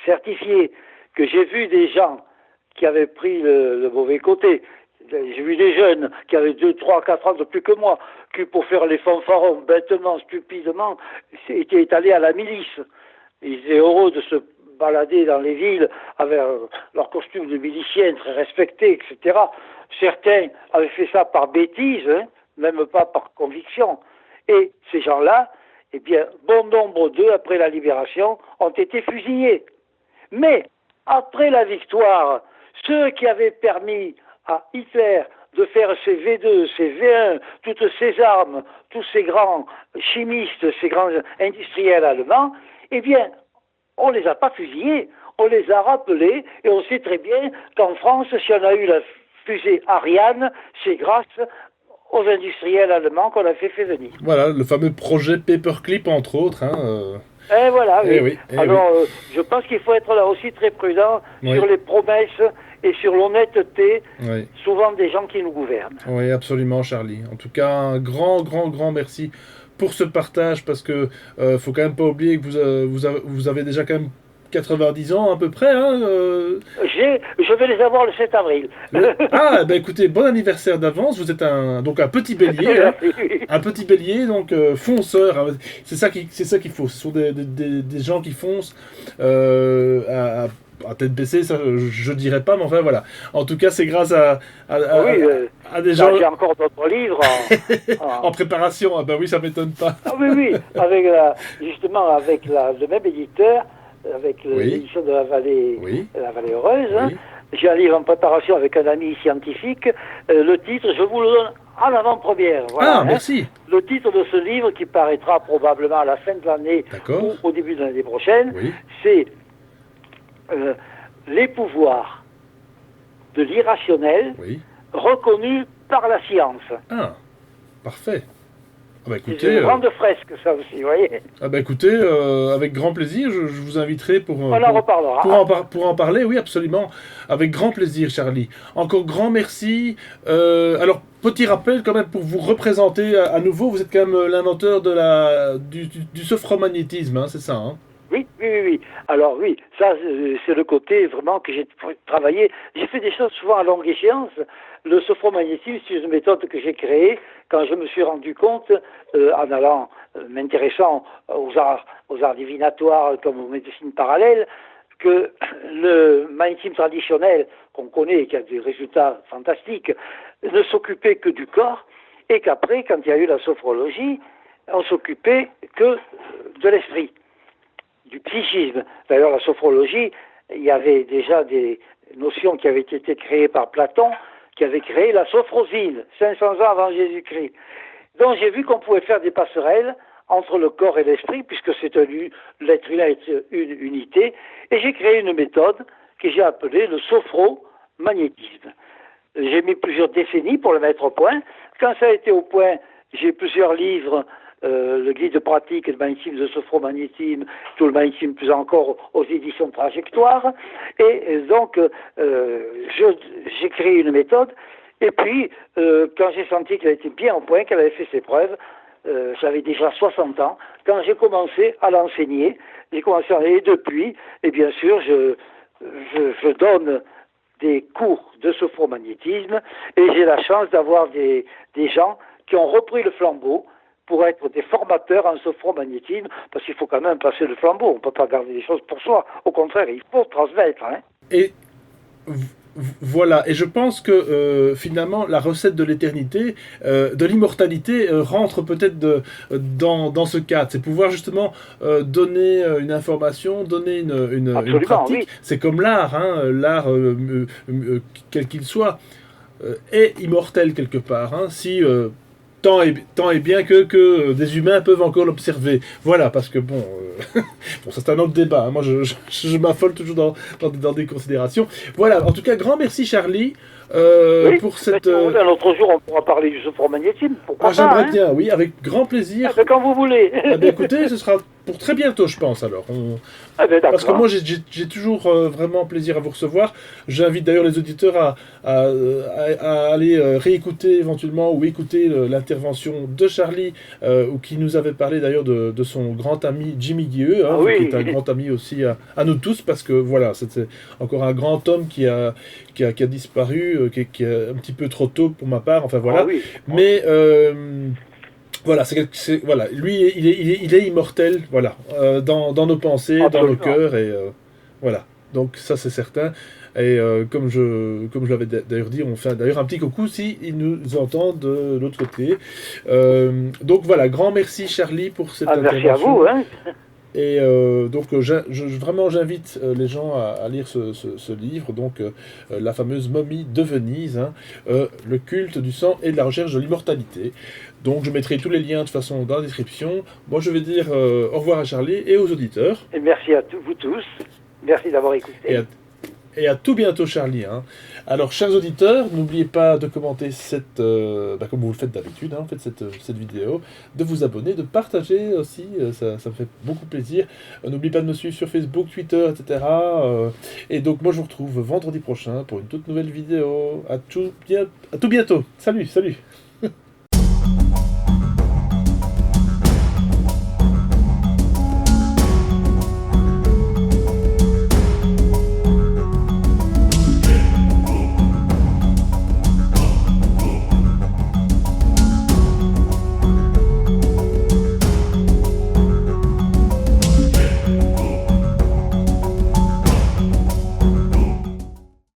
certifier que j'ai vu des gens qui avaient pris le mauvais côté. J'ai vu des jeunes qui avaient 2, 3, 4 ans de plus que moi, qui pour faire les fanfarons, bêtement, stupidement, étaient allés à la milice. Ils étaient heureux de se balader dans les villes avec leur costume de miliciens très respectés, etc. Certains avaient fait ça par bêtise, hein, même pas par conviction. Et ces gens-là, eh bien, bon nombre d'eux, après la libération, ont été fusillés. Mais, après la victoire, ceux qui avaient permis à Hitler de faire ses V2, ses V1, toutes ces armes, tous ces grands chimistes, ces grands industriels allemands, eh bien, on ne les a pas fusillés, on les a rappelés, et on sait très bien qu'en France, si on a eu la fusée Ariane, c'est grâce aux industriels allemands qu'on a fait venir. Voilà, le fameux projet Paperclip, entre autres. Hein. Et voilà, oui. Oui, Alors, je pense qu'il faut être là aussi très prudent sur les promesses et sur l'honnêteté, souvent des gens qui nous gouvernent. Oui, absolument, Charlie. En tout cas, un grand merci pour ce partage, parce que faut quand même pas oublier que vous avez déjà quand même 90 ans à peu près. Hein, Je vais les avoir le 7 avril. Ah, ben écoutez, bon anniversaire d'avance. Vous êtes donc un petit bélier, hein, un petit bélier, donc fonceur. Hein. C'est ça qu'il faut. Ce sont des gens qui foncent à tête baissée. Ça, je dirais pas, mais enfin voilà. En tout cas, c'est grâce à des gens. J'ai encore d'autres livres en préparation. Ah ben oui, ça m'étonne pas. Ah oui, justement avec le même éditeur. Avec l'édition de la Vallée Heureuse. Hein. J'ai un livre en préparation avec un ami scientifique. Le titre, je vous le donne en avant-première. Voilà, merci. Le titre de ce livre, qui paraîtra probablement à la fin de l'année ou au début de l'année prochaine, c'est Les pouvoirs de l'irrationnel reconnus par la science. Ah, parfait. Ah bah écoutez, c'est une grande fresque, ça aussi, vous voyez. Ah bah écoutez, avec grand plaisir, je vous inviterai pour en parler, oui, absolument. Avec grand plaisir, Charlie. Encore grand merci. Alors, petit rappel quand même pour vous représenter à nouveau, vous êtes quand même l'inventeur du sophromagnétisme, hein, c'est ça, hein? Oui. Alors oui, ça c'est le côté vraiment que j'ai travaillé. J'ai fait des choses souvent à longue échéance. Le sophromagnétisme, c'est une méthode que j'ai créée quand je me suis rendu compte, en allant m'intéressant aux arts divinatoires comme aux médecines parallèles, que le magnétisme traditionnel qu'on connaît et qui a des résultats fantastiques ne s'occupait que du corps, et qu'après, quand il y a eu la sophrologie, on s'occupait que de l'esprit, du psychisme. D'ailleurs, la sophrologie, il y avait déjà des notions qui avaient été créées par Platon, qui avait créé la sophrosine, 500 ans avant Jésus-Christ. Donc j'ai vu qu'on pouvait faire des passerelles entre le corps et l'esprit, puisque l'être humain est une unité, et j'ai créé une méthode que j'ai appelée le sophromagnétisme. J'ai mis plusieurs décennies pour le mettre au point. Quand ça a été au point, j'ai plusieurs livres, le guide pratique de magnétisme, de sophromagnétisme, tout le magnétisme plus encore aux éditions Trajectoire. Et donc, j'ai créé une méthode. Et puis, quand j'ai senti qu'elle était bien au point, qu'elle avait fait ses preuves, j'avais déjà 60 ans, quand j'ai commencé à l'enseigner, et depuis, et bien sûr, je donne des cours de sophromagnétisme, et j'ai la chance d'avoir des gens qui ont repris le flambeau pour être des formateurs en sophromagnétisme, parce qu'il faut quand même passer le flambeau, on ne peut pas garder les choses pour soi, au contraire, il faut transmettre. Hein. Et Voilà, et je pense que finalement la recette de l'éternité, de l'immortalité, rentre peut-être dans ce cadre. C'est pouvoir justement donner une information, donner une Absolument, pratique. oui. C'est comme l'art, hein, l'art, quel qu'il soit, est immortel quelque part. Hein, si tant est bien que des humains peuvent encore l'observer. Voilà, parce que bon, bon ça c'est un autre débat. Hein. Moi, je m'affole toujours dans des considérations. Voilà, en tout cas, grand merci Charlie Oui, pour mais cette. si vous voulez, un autre jour, on pourra parler du sophromagnétisme, pourquoi pas, J'aimerais hein? bien, oui, avec grand plaisir. Ah ben, quand vous voulez. Eh bien, écoutez, ce sera pour très bientôt, je pense. Alors, Ah ben, parce que moi, d'accord. j'ai toujours vraiment plaisir à vous recevoir. J'invite d'ailleurs les auditeurs à aller réécouter éventuellement ou écouter l'intervention de Charlie, ou qui nous avait parlé d'ailleurs de son grand ami Jimmy Guilleux, Ah hein, qui est un oui. grand ami aussi à nous tous, parce que voilà, c'était encore un grand homme qui a disparu, qui est un petit peu trop tôt pour ma part. Enfin Ah voilà. oui. Mais voilà, voilà, lui, il est immortel, voilà, dans nos pensées, dans nos Absolument. cœurs, et voilà. Donc ça, c'est certain. Et comme je l'avais d'ailleurs dit, on fait d'ailleurs un petit coucou si il nous entend de l'autre côté. Donc voilà, grand merci Charlie pour cette Ah, merci à vous, intervention. hein. Et donc, vraiment, j'invite les gens à lire ce livre, donc la fameuse momie de Venise, hein, le culte du sang et de la recherche de l'immortalité. Donc, je mettrai tous les liens de toute façon dans la description. Moi, je vais dire au revoir à Charlie et aux auditeurs. Et merci à vous tous. Merci d'avoir Et écouté. à tout bientôt, Charlie. Hein. Alors, chers auditeurs, n'oubliez pas de commenter comme vous le faites d'habitude, hein, faites cette vidéo, de vous abonner, de partager aussi, ça me fait beaucoup plaisir. N'oubliez pas de me suivre sur Facebook, Twitter, etc. Et donc, moi, je vous retrouve vendredi prochain pour une toute nouvelle vidéo. À tout bientôt. Salut, salut.